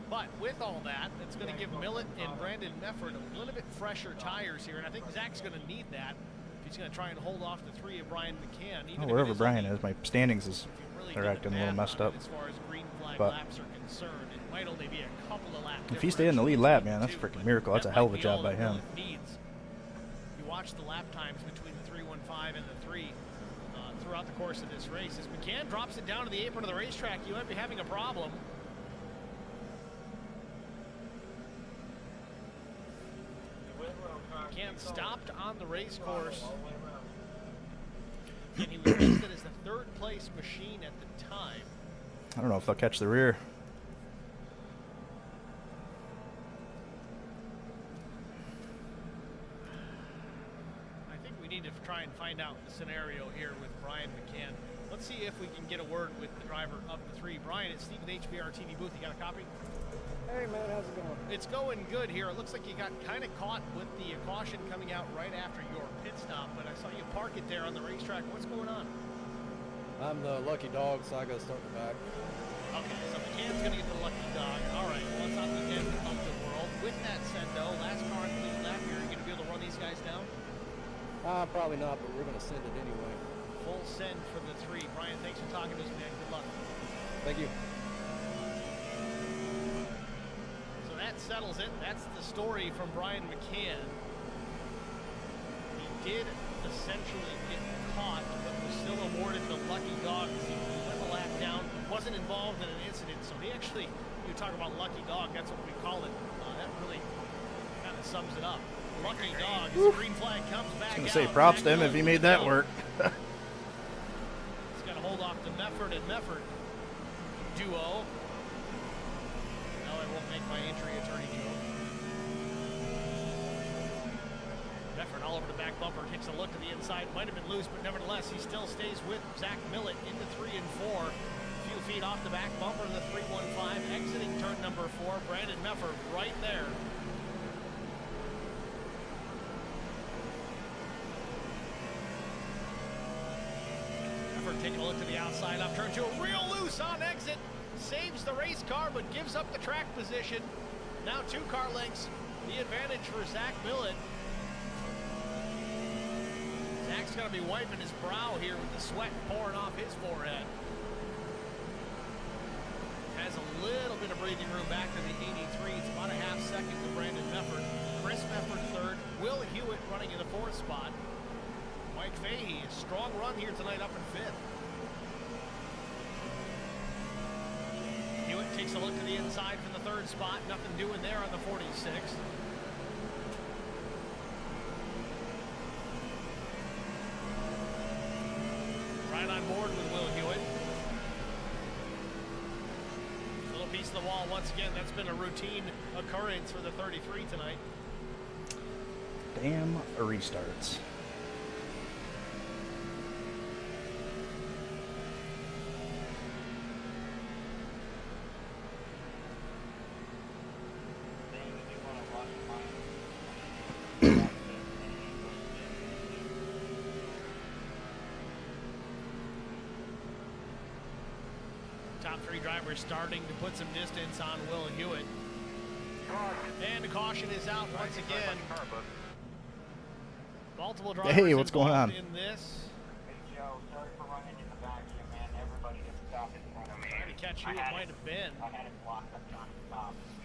But with all that, it's going to give Millet and Brandon Mefford a little bit fresher tires here, and I think Zach's going to need that if he's going to try and hold off the 3 of Brian McCann. Even Wherever Brian is, my standings is they're acting a little messed up. As far as green flag But laps are concerned, it might only be a couple of laps. if he stayed in the lead lap, man, that's a freaking miracle. That's a hell of a job by him. You watch the lap times between the 315 and the 3 throughout the course of this race. As McCann drops it down to the apron of the racetrack, you might be having a problem. McCann stopped on the race course, and he was listed as the third place machine at the time. I don't know if they'll catch the rear. Need to try and find out the scenario here with Brian McCann. Let's see if we can get a word with the driver of the 3. Brian, it's Steve with HBR TV booth. You got a copy? Hey man, how's it going? It's going good here. It looks like you got kind of caught with the caution coming out right after your pit stop, but I saw you park it there on the racetrack. What's going on? I'm the lucky dog, so I got to start the back. Okay, so McCann's going to get the lucky dog. All right, well, that's not the end of the world. With that said, though, last car in the lead lap here, are you going to be able to run these guys down? Probably not, but we're going to send it anyway. Full send for the 3. Brian, thanks for talking to us, man. Good luck. Thank you. So that settles it. That's the story from Brian McCann. He did essentially get caught, but was still awarded the lucky dog as he went the lap down. Wasn't involved in an incident, so he actually, you talk about lucky dog, that's what we call it. That really kind of sums it up. Lucky dog as the green flag comes back. I was going to say props to him if he made that work. He's got to hold off the Mefford and Mefford duo. No, I won't make my injury attorney joke. Mefford all over the back bumper, takes a look to the inside. Might have been loose, but nevertheless, he still stays with Zach Millet into 3 and 4. A few feet off the back bumper of the 315, exiting turn number 4. Brandon Mefford right there. Taking a look to the outside up turn 2, real loose on exit, saves the race car but gives up the track position. Now 2 car lengths, the advantage for Zach Millet. Zach's going to be wiping his brow here with the sweat pouring off his forehead. Has a little bit of breathing room back to the 83. It's about a half second to Brandon Mefford. Chris Mefford third, Will Hewitt running in the 4th spot. Mike Fahey, a strong run here tonight up in 5th. Hewitt takes a look to the inside for the 3rd spot. Nothing doing there on the 46. Right on board with Will Hewitt. Little piece of the wall once again. That's been a routine occurrence for the 33 tonight. Damn restarts. Top 3 drivers starting to put some distance on Will Hewitt. And the caution is out once again. Multiple drivers hey, what's going on? In this. Hey, Joe, sorry for running in the back here, man. Everybody just stopped in front of me. Trying to catch catch who it might have been.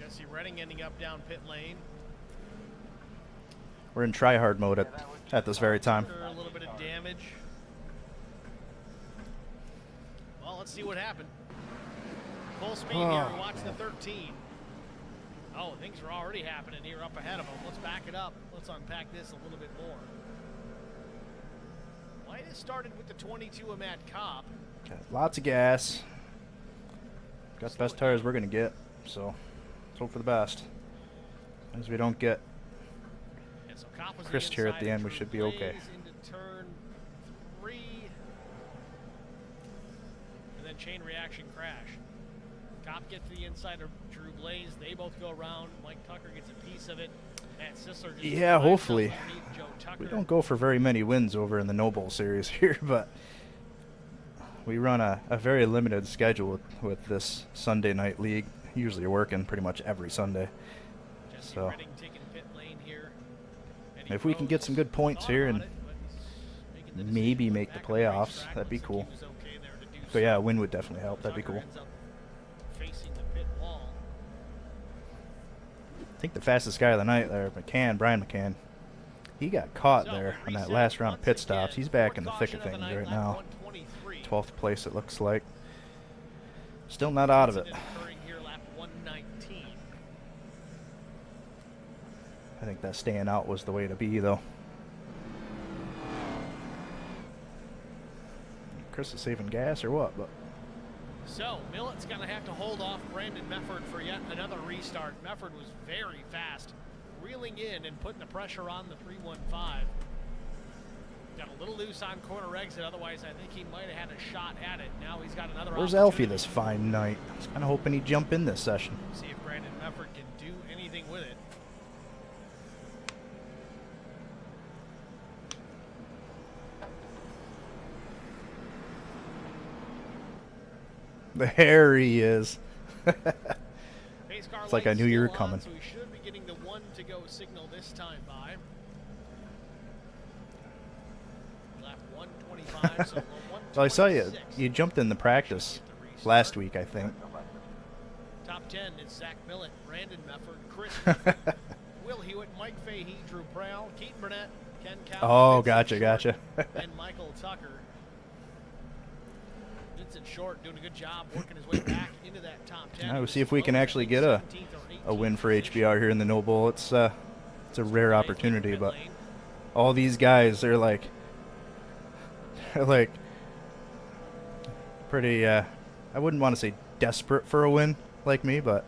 Jesse Redding ending up down pit lane. We're in try-hard mode at this very time. A little bit of damage. Well, let's see what happened. Full speed here. Watch the 13. Oh, things are already happening here up ahead of them. Let's back it up. Let's unpack this a little bit more. Might have started with the 22 of Matt Kopp. Got lots of gas. Got the best tires we're going to get, so let's hope for the best. As we don't get Chris here at the end, we should be okay. Into turn 3. And then chain reaction crash. Kopp gets to the inside of Drew Blaze. They both go around. Mike Tucker gets a piece of it. Matt Sisler just yeah, hopefully. Joe Tucker. We don't go for very many wins over in the No Bowl series here, but we run a very limited schedule with this Sunday night league. Usually working pretty much every Sunday. So if we can get some good points here and maybe make the playoffs, that'd be cool. But yeah, a win would definitely help. That'd be cool. I think the fastest guy of the night there, Brian McCann, he got caught there on that last round of pit stops. He's back in the thick of things right now. 12th place, it looks like. Still not out of it. I think that staying out was the way to be, though. Chris is saving gas or what? But so Millett's going to have to hold off Brandon Mefford for yet another restart. Mefford was very fast, reeling in and putting the pressure on the 315. Got a little loose on corner exit. Otherwise, I think he might have had a shot at it. Now he's got another. Where's Elfie this fine night? I was kind of hoping he'd jump in this session. See if Brandon Mefford can do anything with it. There he is. It's like I knew you were coming. So we should be getting the 1 to go signal this time by. Lap 125. So Well, I saw you jumped in the practice last week, I think. Top 10 is Zach Millett, Brandon Mefford, Chris Mefford, Will Hewitt, Mike Fahey, Drew Prowl, Keaton Burnett, Ken Cowan. Oh, gotcha. And Michael Tucker. Vincent Short doing a good job working his way back into that top 10. We'll see if we can actually get a win for HBR here in the No Bowl. It's a rare opportunity, but all these guys, they're like pretty, I wouldn't want to say desperate for a win like me, but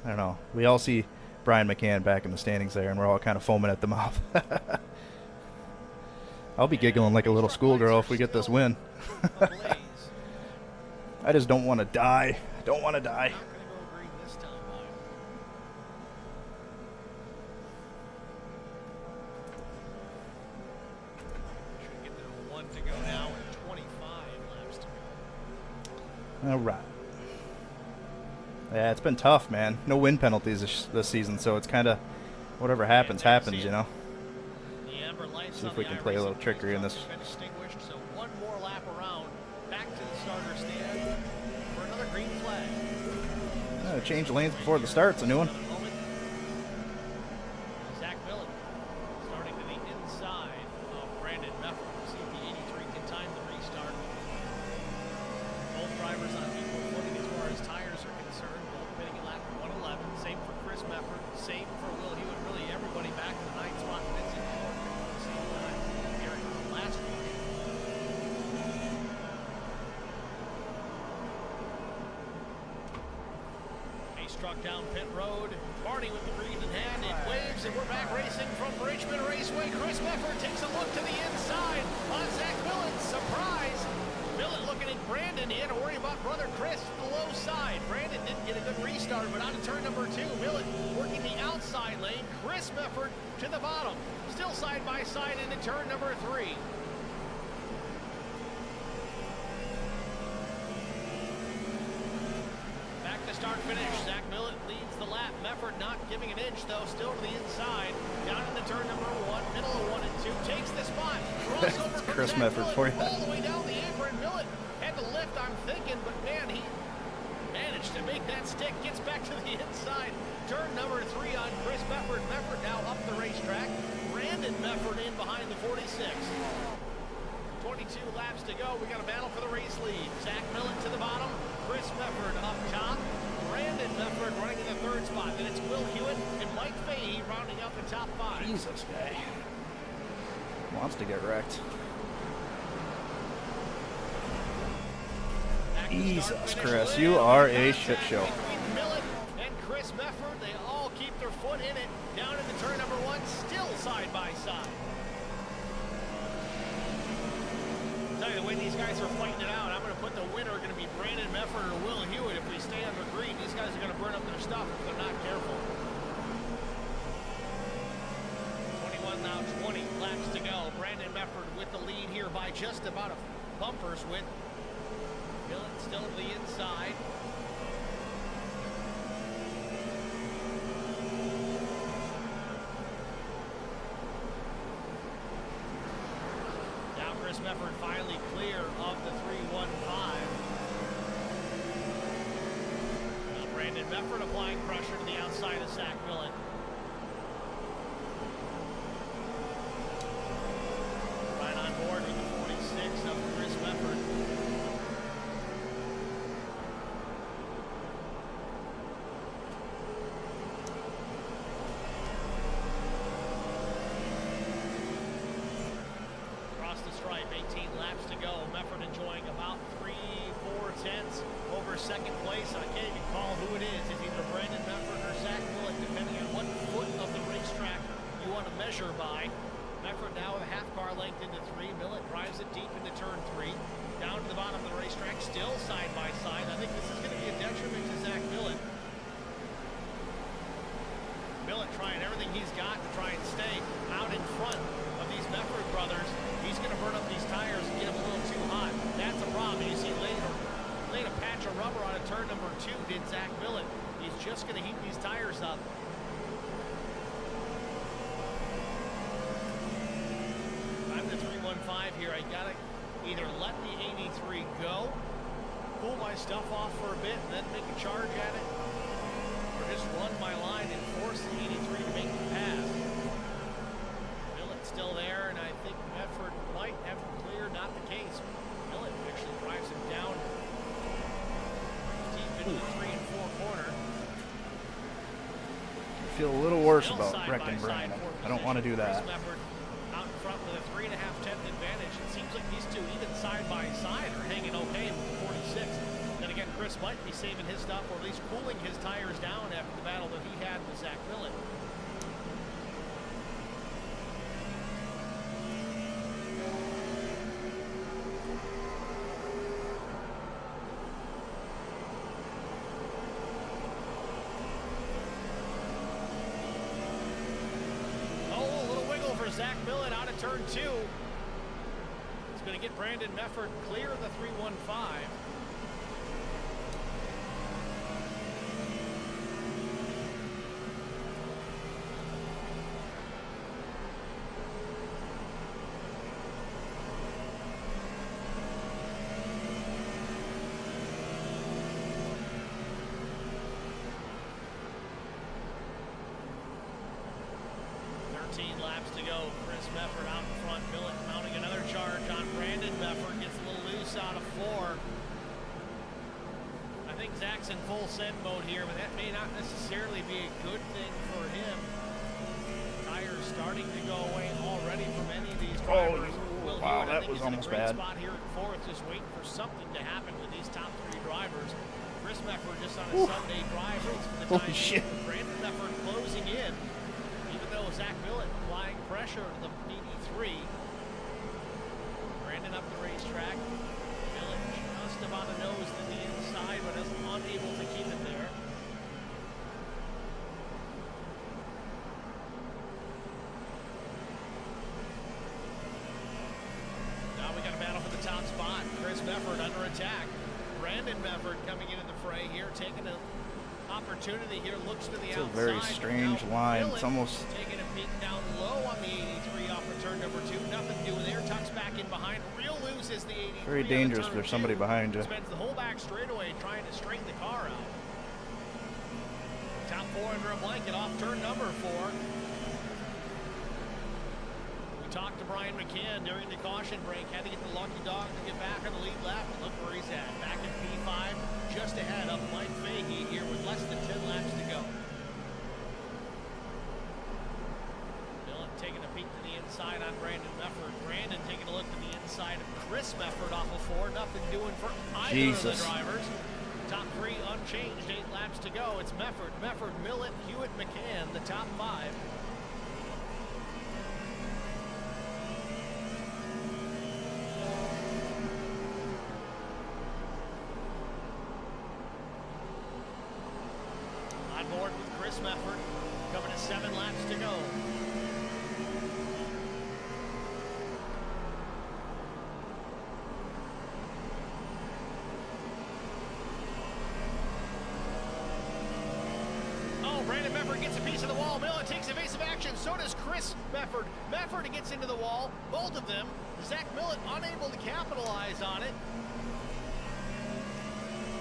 I don't know. We all see Brian McCann back in the standings there, and we're all kind of foaming at the mouth. I'll be giggling like a little schoolgirl if we get this win. I just don't want to die. I don't want to die. All right. Yeah, it's been tough, man. No win penalties this season, so it's kind of whatever happens, happens, you know. See if we can play a little trickery in this. So one more lap around, back to the starter stand for another green flag. Change lanes before the start's a new one. Zach Millett starting to the inside of Brandon Mefford. See if the 83 can time the restart. Both drivers on equal footing as far as tires are concerned. Both pitting at lap 111. Same for Chris Mefford. Same for Will Hewitt. Really everybody back in the 9th spot. Vincent Short. Same time here last week. Struck down pit road. Barney with the green in hand. It waves, and we're back racing from Richmond Raceway. Chris Mefford takes a look to the inside on Zach Millett. Surprise! Millett looking at Brandon. He had to worry about brother Chris to the low side. Brandon didn't get a good restart, but out of turn number 2. Millett working the outside lane. Chris Mefford to the bottom. Still side by side into turn number 3. Start finish. Zach Millett leads the lap. Mefford not giving an inch though. Still to the inside. Down into turn number 1. Middle of 1 and 2. Takes the spot. Crossover from Chris Zach Mefford Millett for you. all the way down the apron. Millett had to lift I'm thinking, but man, he managed to make that stick. Gets back to the inside. Turn number 3 on Chris Mefford. Mefford now up the racetrack. Brandon Mefford in behind the 46. 22 laps to go. We got a battle for the race lead. Zach Millen to the bottom. Chris Mefford up top. Brandon Mefford running in the 3rd spot. Then it's Will Hewitt and Mike Fahey rounding out the top 5. Jesus, guy. Wants to get wrecked. Jesus, Chris, you are a shit show. Between Millen and Chris Mefford, they all keep their foot in it. Down into turn number 1, still side by side. Tell you, the way these guys are fighting it out, I'm going to put the winner going to be Brandon Mefford or Will Hewitt. If we stay under green, these guys are going to burn up their stuff if they're not careful. 21 now, 20 laps to go. Brandon Mefford with the lead here by just about a bumper's width. Millen still to the inside. Now Chris Mefford finally clear of the 315. Now Brandon Mefford applying pressure to the outside of Zach Millen. Right on board with the 46 of Chris Mefford. Stripe, 18 laps to go. Mefford enjoying about 3-4 tenths over second place. I can't even call who it is. It's either Brandon Mefford or Zach Millen, depending on what foot of the racetrack you want to measure by. Mefford now with a half car length into 3. Millen drives it deep into turn 3. Down to the bottom of the racetrack, still side by side. I think this is going to be a detriment to Zach Millen. Millen trying everything he's got to try and stay out in front of these Mefford brothers. He's going to burn up these tires and get them a little too hot. That's a problem. You see laid a patch of rubber on a turn number 2, did Zach Millen. He's just going to heat these tires up. I'm the 315 here. I got to either let the 83 go, cool my stuff off for a bit, and then make a charge at it, or just run my line and force the 83 to make the pass. Millen's still there, and I think Mefford might have cleared. Not the case. Millen actually drives him down deep into the 3 and 4 corner. I feel a little worse about wrecking Brandon. I don't want to do that. Chris Mefford out in front with a 3.5 tenth advantage. It seems like these two, even side by side, are hanging okay with the 46. Then again, Chris might be saving his stuff, or at least cooling his tires down after the battle that he had with Zach Millen. Zach Millen out of turn 2. It's going to get Brandon Mefford clear of the 315. Laps to go. Chris Mefford out in front. Millen mounting another charge on Brandon Mefford. Gets a little loose out of 4. I think Zach's in full send mode here, but that may not necessarily be a good thing for him. Tires starting to go away already for many of these drivers. Oh, wow, that was almost bad. Spot here at 4th, just waiting for something to happen with these top 3 drivers. Chris Mefford just on a Sunday drive race for the time being. Brandon Mefford closing in. Even though Zach Millen applying pressure to the 83. Brandon up the racetrack. Millen just about a nose to the inside, but is unable to keep it there. Now we got a battle for the top spot. Chris Mefford under attack. Brandon Mefford coming into the fray here, taking a opportunity here, looks to the outside. It's a very strange line. It's almost taking a peek down low on the 83 off of turn number 2. Nothing doing there. Tucks back back in behind. Real loose is the 83. Very dangerous if there's somebody behind you. Spends the whole back straightaway trying to straighten the car out. Top 4 under a blanket off turn number 4. We talked to Brian McCann during the caution break. Had to get the lucky dog to get back on the lead lap. And look where he's at. Back in P5, just ahead of Mike Fahey here with less than 10 laps to go. Dillon taking a peek to the inside on Brandon Mefford. Brandon taking a look to the inside of Chris Mefford off of 4. Nothing doing for either of the drivers. Top 3 unchanged, 8 laps to go. It's Mefford, Millett, Hewitt, McCann, the top 5. On board with Chris Mefford, coming to 7 laps to go. Brandon Mefford gets a piece of the wall. Millett takes evasive action. So does Chris Mefford. Mefford gets into the wall. Both of them. Zach Millett unable to capitalize on it.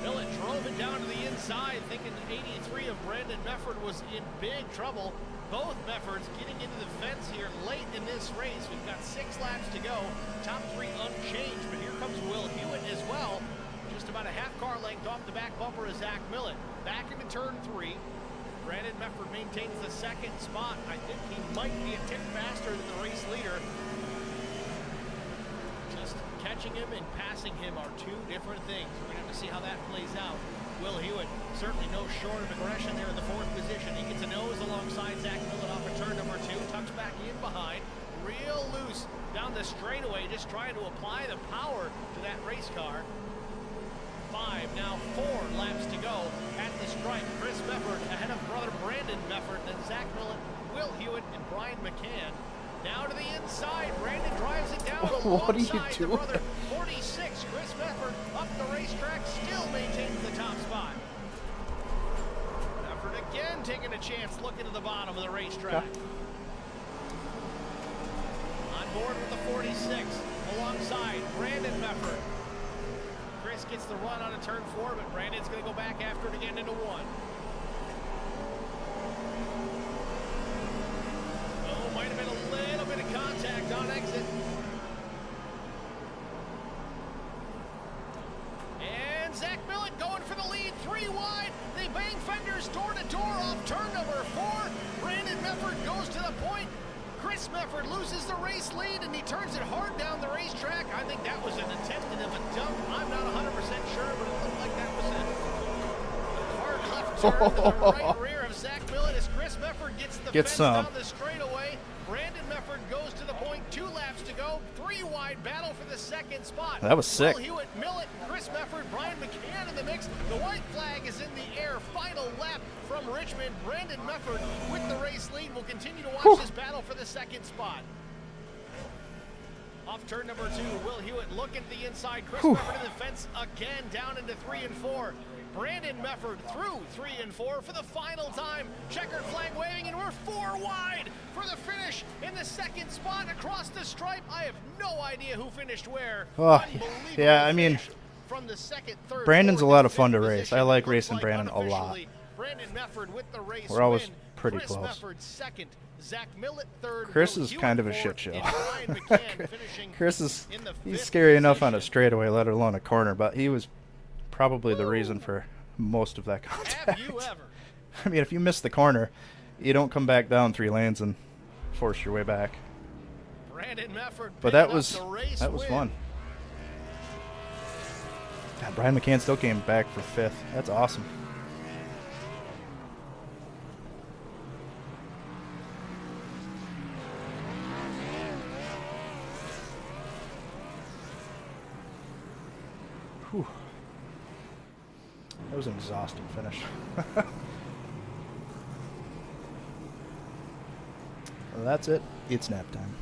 Millett drove it down to the inside, thinking 83 of Brandon Mefford was in big trouble. Both Meffords getting into the fence here late in this race. We've got 6 laps to go. Top 3 unchanged, but here comes Will Hewitt as well. Just about a half car length off the back bumper of Zach Millett. Back into turn 3. Brandon Mefford maintains the 2nd spot. I think he might be a tick faster than the race leader. Just catching him and passing him are 2 different things. We're going to have to see how that plays out. Will Hewitt certainly no short of aggression there in the 4th position. He gets a nose alongside Zach Millett off of turn number 2. Tucks back in behind. Real loose down the straightaway, just trying to apply the power to that race car. 5, now 4 laps to go at the stripe. Chris Mefford ahead of brother Brandon Mefford, then Zach Millett, Will Hewitt, and Brian McCann. Now to the inside, Brandon drives it down alongside the brother 46. Chris Mefford up the racetrack, still maintains the top spot. Mefford again taking a chance, looking to the bottom of the racetrack. On board with the 46, alongside Brandon Mefford. Chris gets the run on a turn 4, but Brandon's going to go back after it again into 1. Oh, might have been a little bit of contact on exit. And Zach Millett going for the lead, 3 wide. They bang fenders door to door off turn number 4. Brandon Mefford goes to the point. Chris Mefford loses the race lead, and he turns it hard down the racetrack. I think that was an attempted of a dump. I'm not 100% sure, but it looked like that was a hard left turn to the right rear of Zach Millett as Chris Mefford gets the fence down the straightaway. Brandon Mefford goes to the point, 2 laps to go. 3 wide battle for the 2nd spot. That was sick. Will Hewitt, Millett, Chris Mefford, Brian McCann in the mix. The white flag is in the air. Final lap from Richmond. Brandon Mefford with the race lead. Will continue to watch this battle for the 2nd spot. Off turn number 2, Will Hewitt looking at the inside. Chris Mefford in the fence again, down into 3 and 4. Brandon Mefford through 3 and 4 for the final time. Checkered flag waving, and we're 4 wide for the finish in the 2nd spot across the stripe. I have no idea who finished where. Oh, yeah, I mean, from the 2nd, 3rd, Brandon's a lot of fun to race. position. I like racing Brandon a lot. Brandon Mefford with the race We're always win. pretty Chris close. Mefford 2nd, Zach Millett 3rd. Chris Will is Hewitt kind of a 4th, shit show. and Brian McCann finishing Chris is in the he's 5th scary enough position. on a straightaway, let alone a corner, but he was probably the reason for most of that contact. Have you ever? I mean, if you miss the corner, you don't come back down 3 lanes and force your way back. Brandon Mefford But that was fun. God, Brian McCann still came back for 5th. That's awesome. Whew. That was an exhausting finish. Well, that's it. It's nap time.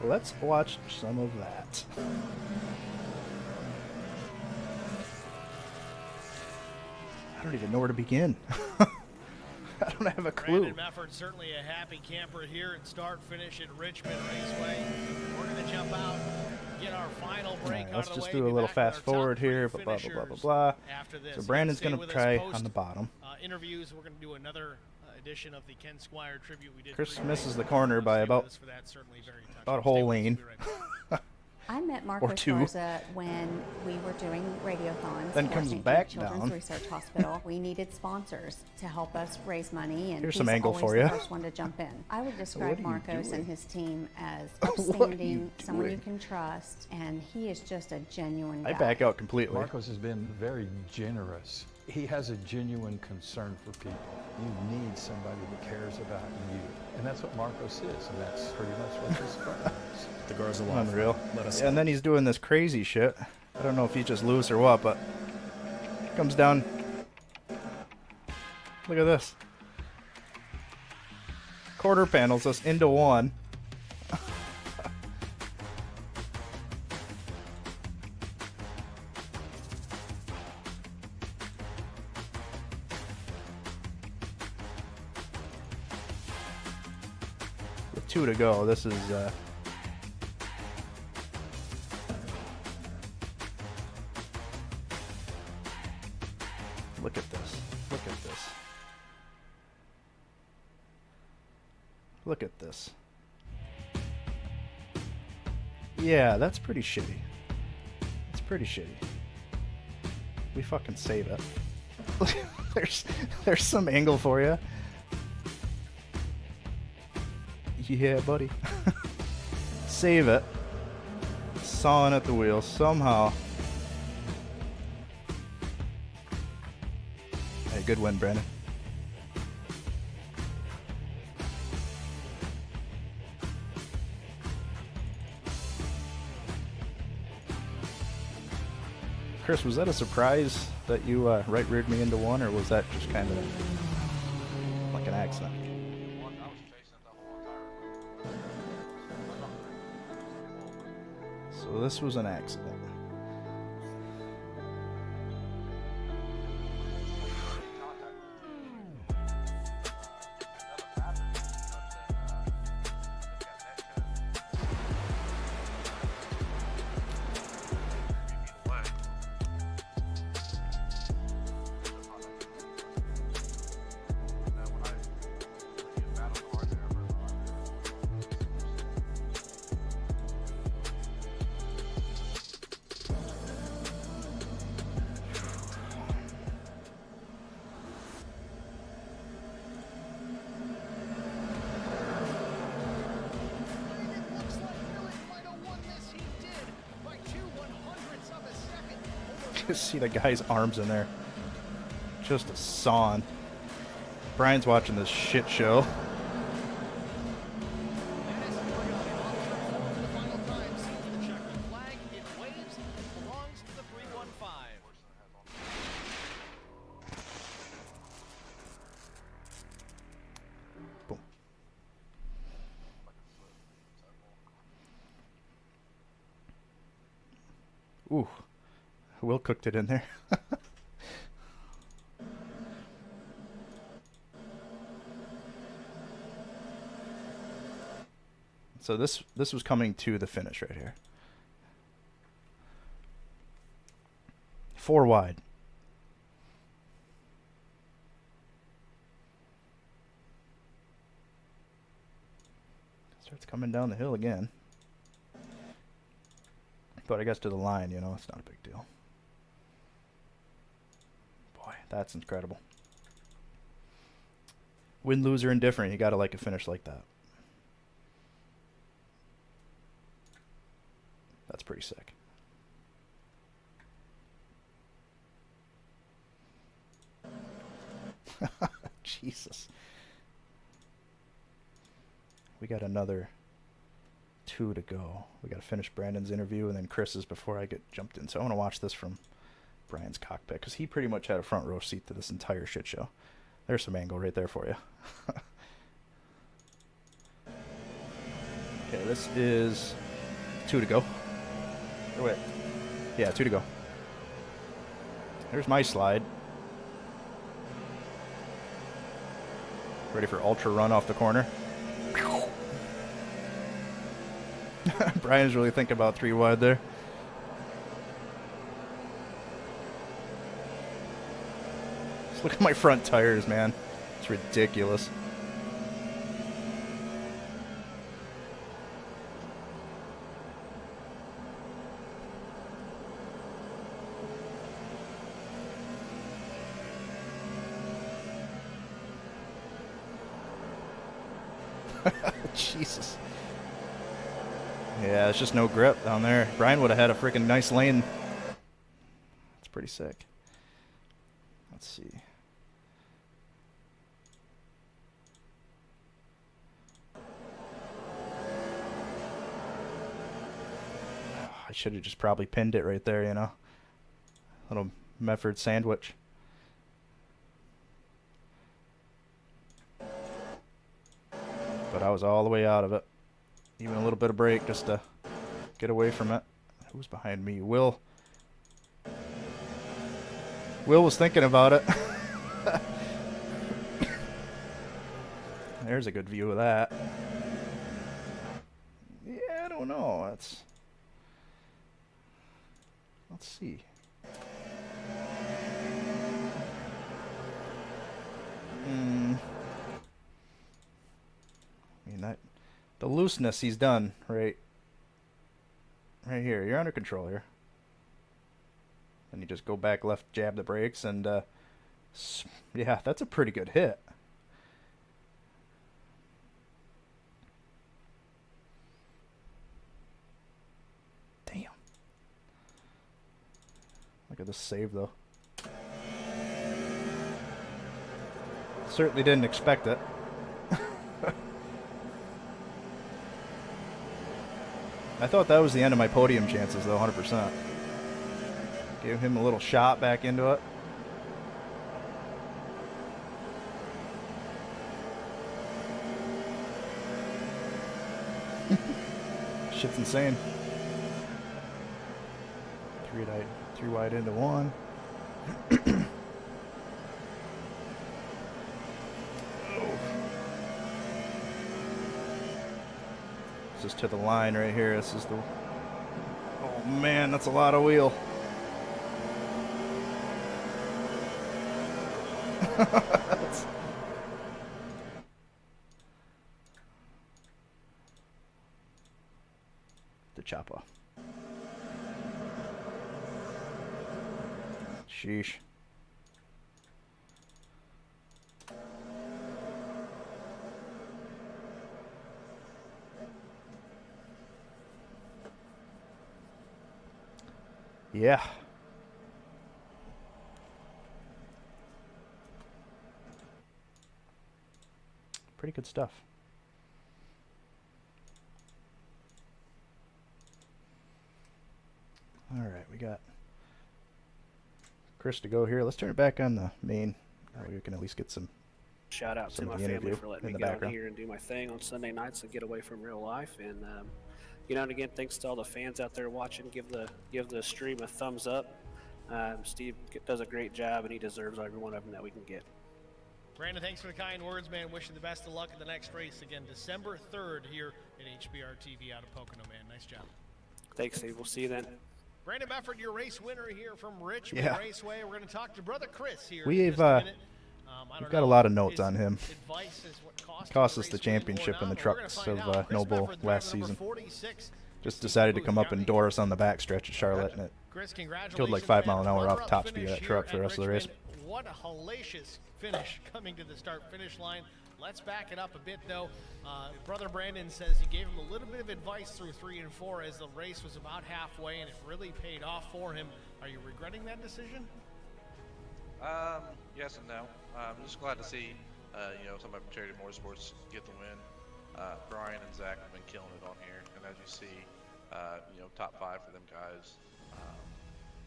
Let's watch some of that. I don't even know where to begin. I don't don't have a clue. Brandon Mefford certainly a happy camper here at start finish at Richmond Raceway. We're going to jump out, get our final break Let's out of the just way. do a Be little back with our fast top forward three here, blah, blah, blah, blah, finishers blah. after this. So Brandon's Stay going to with us try post, on the bottom. Interviews. We're going to do another edition of the Ken Squire tribute we did. Chris pre-race. misses the corner by about a whole lane. I met Or Marcos two. Garza when we were doing radiothons Then for comes St. back Jude Children's down. Research Hospital. We needed sponsors to help us raise money, and Here's he's some angle always for the you. first one to jump in. I would What describe are you Marcos doing? and his team as What are you outstanding, someone you doing? can trust, and he is just a genuine guy. I back out completely. Marcos has been very generous. He has a genuine concern for people. You need somebody that cares about you. And that's what Marcos is, and that's pretty much what this firm is. The Garza Law Unreal. Firm. Let us And then he's doing this crazy shit. I don't know if he's just loose or what, but comes down. Look at this. Quarter panels us into one. With 2 to go, this is look at this. Look at this. Look at this. Yeah, that's pretty shitty. It's pretty shitty. We fucking save it. there's some angle for you. Yeah, buddy. Save it. Sawing at the wheel somehow. Hey, good win, Brandon. Chris, was that a surprise that you right reared me into one, or was that just kind of like an accident? So this was an accident. Just see the guy's arms in there. Just a sawing. Brian's watching this shit show. Boom. Ooh. Will cooked it in there. So this was coming to the finish right here. 4 wide. Starts coming down the hill again. But I guess to the line, you know, it's not a big deal. Boy, that's incredible. Win, lose, or indifferent, you gotta like a finish like that. That's pretty sick. Jesus. We got another 2 to go. We got to finish Brandon's interview and then Chris's before I get jumped in. So I want to watch this from Brian's cockpit because he pretty much had a front row seat to this entire shit show. There's some angle right there for you. Okay, this is 2 to go. Oh, wait. Yeah, 2 to go. There's my slide. Ready for ultra run off the corner. Brian's really thinking about 3 wide there. Just look at my front tires, man. It's ridiculous. Jesus. Yeah, it's just no grip down there. Brian would have had a freaking nice lane. It's pretty sick. Let's see. I should have just probably pinned it right there, you know. Little Mefford sandwich. But I was all the way out of it. Even a little bit of brake just to get away from it. Who's behind me? Will. Will was thinking about it. There's a good view of that. Yeah, I don't know. Let's see. I mean, the looseness he's done right here. You're under control here. And you just go back left, jab the brakes, and yeah, that's a pretty good hit. Damn. Look at this save, though. Certainly didn't expect it. I thought that was the end of my podium chances, though, 100%. Gave him a little shot back into it. Shit's insane. Three wide into one. This is to the line right here. This is the... Oh man, that's a lot of wheel. The chopper. Sheesh. Yeah. Pretty good stuff. All right, we got Chris to go here. Let's turn it back on the main. That way we can at least get some shout out to my family for letting me get on here and do my thing on Sunday nights and get away from real life. And you know, and again, thanks to all the fans out there watching. Give the stream a thumbs up. Steve does a great job, and he deserves every one of them that we can get. Brandon, thanks for the kind words, man. Wish you the best of luck at the next race again, December 3rd here at HBR TV out of Pocono, man. Nice job. Thanks, Steve. We'll see you then. Brandon Mefford, your race winner here from Richmond Raceway. We're going to talk to brother Chris here. We've got a lot of notes on him. Cost us the championship in the trucks of Noble last season. Just decided to come up and door us on the backstretch at Charlotte, and it killed like 5 miles an hour off top speed of that truck for the rest of the race. What a hellacious finish coming to the start-finish line. Let's back it up a bit, though. Brother Brandon says you gave him a little bit of advice through 3 and 4 as the race was about halfway, and it really paid off for him. Are you regretting that decision? Yes and no. I'm just glad to see, you know, some of Charity Motorsports get the win. Brian and Zach have been killing it on here, and as you see, you know, top 5 for them guys.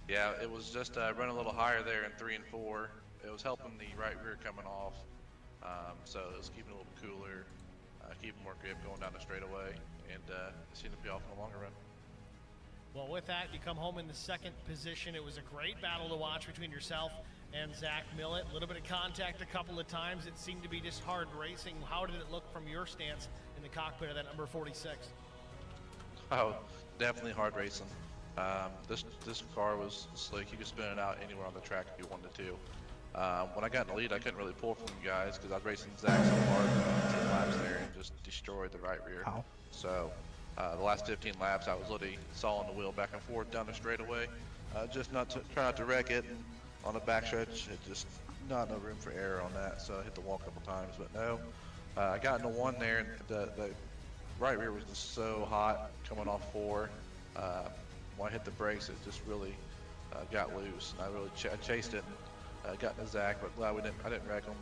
Yeah, it was just running a little higher there in 3 and 4. It was helping the right rear coming off, so it was keeping it a little cooler, keeping more grip going down the straightaway, and seeing it pay off in the longer run. Well, with that, you come home in the 2nd position. It was a great battle to watch between yourself and Zach Millett. A little bit of contact a couple of times. It seemed to be just hard racing. How did it look from your stance in the cockpit of that number 46? Oh, definitely hard racing. This car was slick. You could spin it out anywhere on the track if you wanted to. When I got in the lead, I couldn't really pull from you guys because I was racing Zach so hard for 15 laps there and just destroyed the right rear. Ow. So the last 15 laps, I was literally sawing the wheel back and forth down the straightaway, just try not to wreck it. And on the backstretch, it just not enough room for error on that, so I hit the wall a couple times. But no, I got into one there, and the right rear was just so hot coming off 4. When I hit the brakes, it just really got loose, and I really chased it and got into Zach, but glad I didn't wreck him.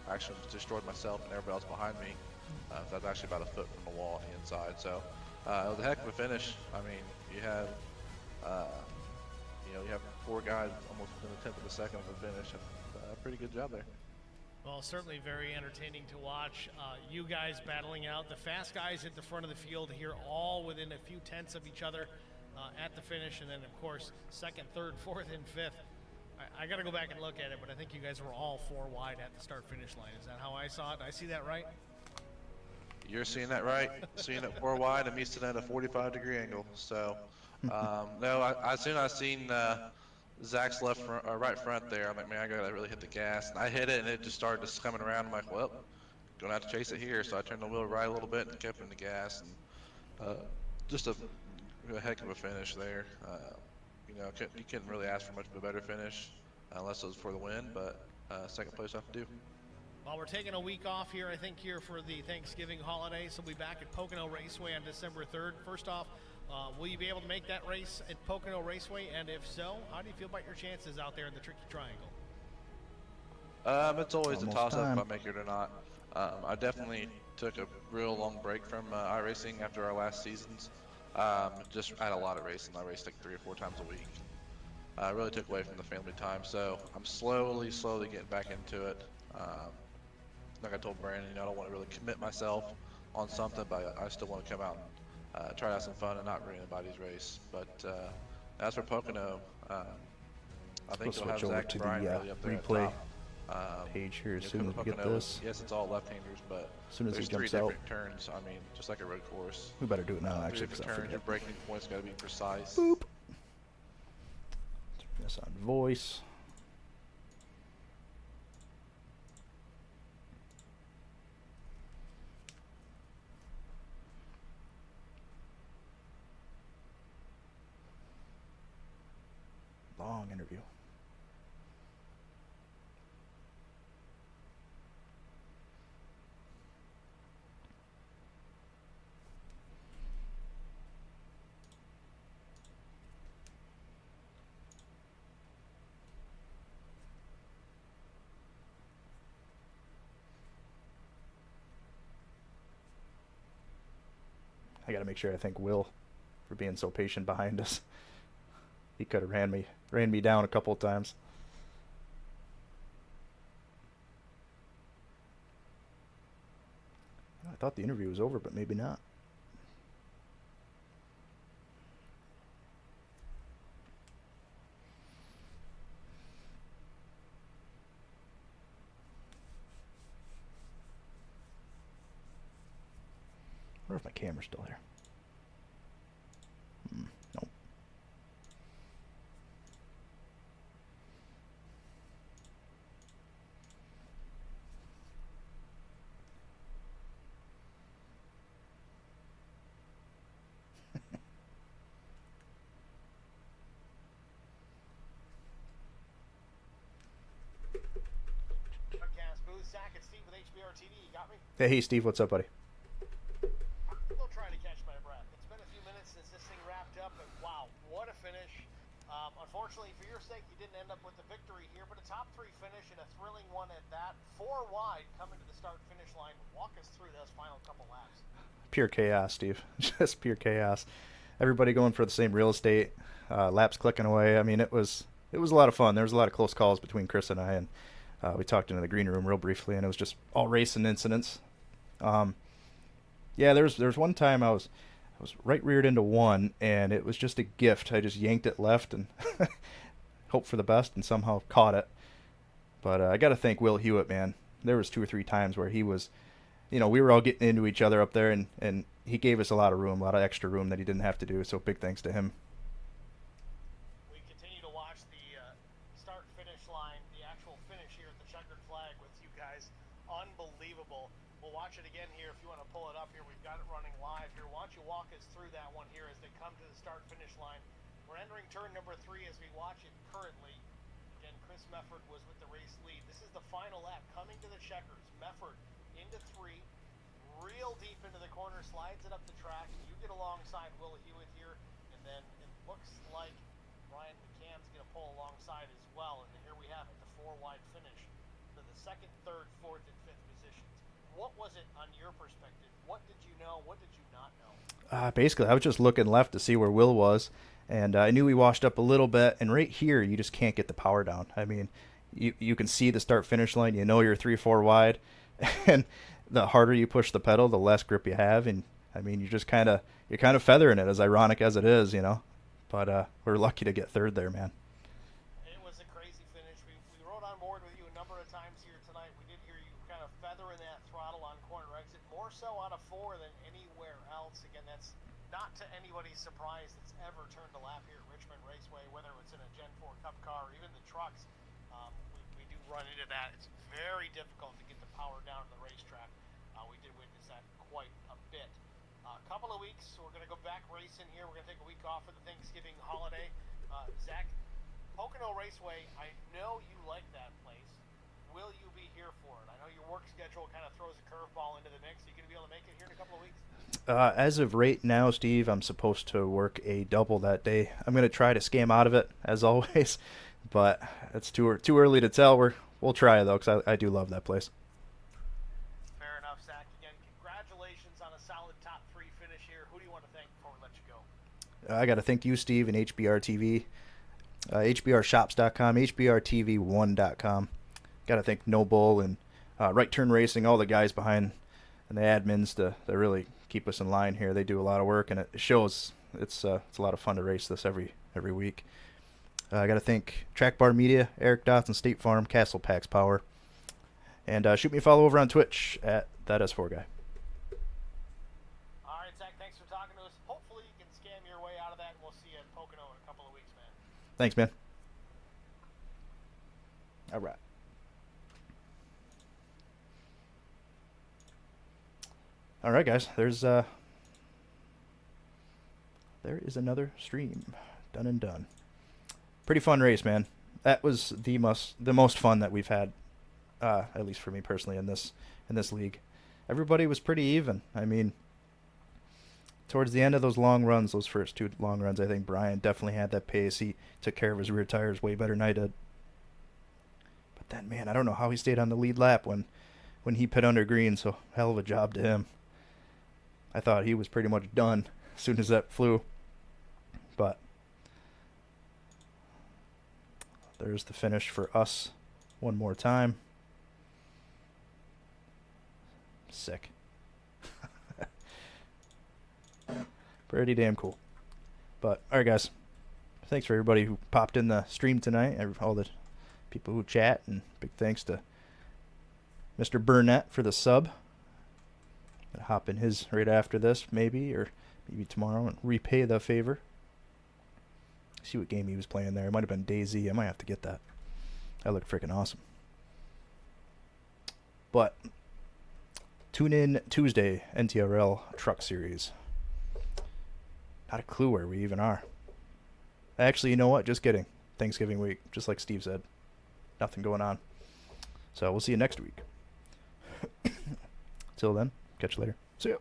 I actually destroyed myself and everybody else behind me. I was actually about a foot from the wall on the inside, so it was a heck of a finish. I mean, you have you have 4 guys almost within a tenth of a second of the finish. Pretty good job there. Well, certainly very entertaining to watch. You guys battling out. The fast guys at the front of the field here, all within a few tenths of each other at the finish. And then, of course, 2nd, 3rd, 4th, and 5th. I got to go back and look at it, but I think you guys were all 4 wide at the start-finish line. Is that how I saw it? Did I see that right? You're seeing that right. Seeing it 4 wide and me sitting at a 45-degree angle. So, no, as soon as I seen Zach's right front there, I'm like, man, I gotta really hit the gas. And I hit it, and it just started just coming around. I'm like, well, gonna have to chase it here. So I turned the wheel right a little bit and kept in the gas, and just a heck of a finish there. You couldn't really ask for much of a better finish unless it was for the win, but 2nd place I have to do. Well, we're taking a week off here, I think, here for the Thanksgiving holiday. So we'll be back at Pocono Raceway on December 3rd. First off, will you be able to make that race at Pocono Raceway? And if so, how do you feel about your chances out there in the Tricky Triangle? It's always a toss-up if I make it or not. I definitely took a real long break from iRacing after our last seasons. Just had a lot of racing. I raced like 3 or 4 times a week. I really took away from the family time, so I'm slowly getting back into it. Like I told Brandon, I don't want to really commit myself on something, but I still want to come out and try to have some fun and not ruin anybody's race. But as for Pocono, I think they'll have Zach and Brian really up there at replay top. page here as soon as we Pocono, get this. yes, it's all left-handers, but As soon as he there's 3 jumps out. different turns. I mean, just like a road course. We better do it now, 3 actually, because different I turns. Your forget. braking points got to be precise. Boop. Turn this on voice. Long interview. I gotta make sure I thank Will for being so patient behind us. He could have ran me down a couple of times. I thought the interview was over, but maybe not. I wonder if my camera's still there. Nope. Broadcast booth, Zach and Steve with HBR TV. You got me? Hey, Steve, what's up, buddy? I'm still trying to catch my breath. It's been a few minutes since this thing wrapped up, but wow, what a finish. Unfortunately, for your sake, you didn't end up with the victory here, but a top 3 finish and a thrilling one at that. 4 wide coming to the start-finish line. Walk us through those final couple laps. Pure chaos, Steve. Just pure chaos. Everybody going for the same real estate. Laps clicking away. I mean, it was a lot of fun. There was a lot of close calls between Chris and I, and we talked in the green room real briefly, and it was just all racing incidents. Yeah, there's one time I was right reared into one, and it was just a gift. I just yanked it left and hoped for the best, and somehow caught it. But I got to thank Will Hewitt, man. There was 2 or 3 times where he was, we were all getting into each other up there, and he gave us a lot of room, a lot of extra room that he didn't have to do. So big thanks to him. We continue to watch the start-finish line, the actual finish here at the checkered flag with you guys. Unbelievable. We'll watch it again here if you want to pull it up here. We've got it running live here. Why don't you walk us through that one here as they come to the start-finish line. We're entering turn number 3 as we watch it currently. Again, Chris Mefford was with the race lead. This is the final lap coming to the checkers. Mefford into 3, real deep into the corner, slides it up the track. You get alongside Will Hewitt here, and then it looks like Brian McCann's going to pull alongside as well. And here we have it, the 4-wide finish to the 2nd, 3rd, 4th, and 5th positions. What was it on your perspective? What did you know? What did you not know? Basically, I was just looking left to see where Will was, and I knew he washed up a little bit. And right here, you just can't get the power down. I mean, you can see the start-finish line. You know you're 3-4 wide, and the harder you push the pedal, the less grip you have. And I mean, you're kind of feathering it, as ironic as it is, But we're lucky to get 3rd there, man. It was a crazy finish. We rode on board with you a number of times here tonight. We did hear you kind of feathering that throttle on corner exit, more so out of 4 than anywhere else. Again, that's not to anybody's surprise that's ever turned a lap here at Richmond Raceway, whether it's in a Gen 4 Cup car or even the trucks. We do run into that. It's very difficult to get the power down to the racetrack. We did witness that quite a bit. A couple of weeks, we're going to go back racing here. We're going to take a week off for the Thanksgiving holiday. Zach, Pocono Raceway, I know you like that place. Will you be here for it? I know your work schedule kind of throws a curveball into the mix. Are you going to be able to make it here in a couple of weeks? As of right now, Steve, I'm supposed to work a double that day. I'm going to try to scam out of it, as always, but it's too early to tell. We'll try, though, because I do love that place. Fair enough, Zach. Again, congratulations on a solid top 3 finish here. Who do you want to thank before we let you go? I got to thank you, Steve, and HBR TV, HBRShops.com, HBRTV1.com. Got to thank No Bull and Right Turn Racing, all the guys behind and the admins to really keep us in line here. They do a lot of work, and it shows. It's a lot of fun to race this every week. I got to thank Track Bar Media, Eric Dotson, State Farm, Castle Packs Power, and shoot me a follow over on Twitch at ThatS4Guy. All right, Zach, thanks for talking to us. Hopefully you can scam your way out of that, and we'll see you in Pocono in a couple of weeks, man. Thanks, man. All right. All right, guys. There is another stream done and done. Pretty fun race, man. That was the most fun that we've had, at least for me personally, in this league. Everybody was pretty even. I mean, towards the end of those long runs, those first 2 long runs, I think Brian definitely had that pace. He took care of his rear tires way better than I did. But then, man, I don't know how he stayed on the lead lap when he pit under green. So hell of a job to him. I thought he was pretty much done as soon as that flew. But there's the finish for us one more time. Sick. Pretty damn cool. But, alright guys. Thanks for everybody who popped in the stream tonight. All the people who chat. And big thanks to Mr. Burnett for the sub. Gonna hop in his right after this, maybe tomorrow, and repay the favor. See what game he was playing there. It might have been DayZ. I might have to get that. That looked freaking awesome. But tune in Tuesday, NTRL Truck Series. Not a clue where we even are. Actually, you know what? Just kidding. Thanksgiving week, just like Steve said. Nothing going on. So we'll see you next week. Till then, catch you later. See ya.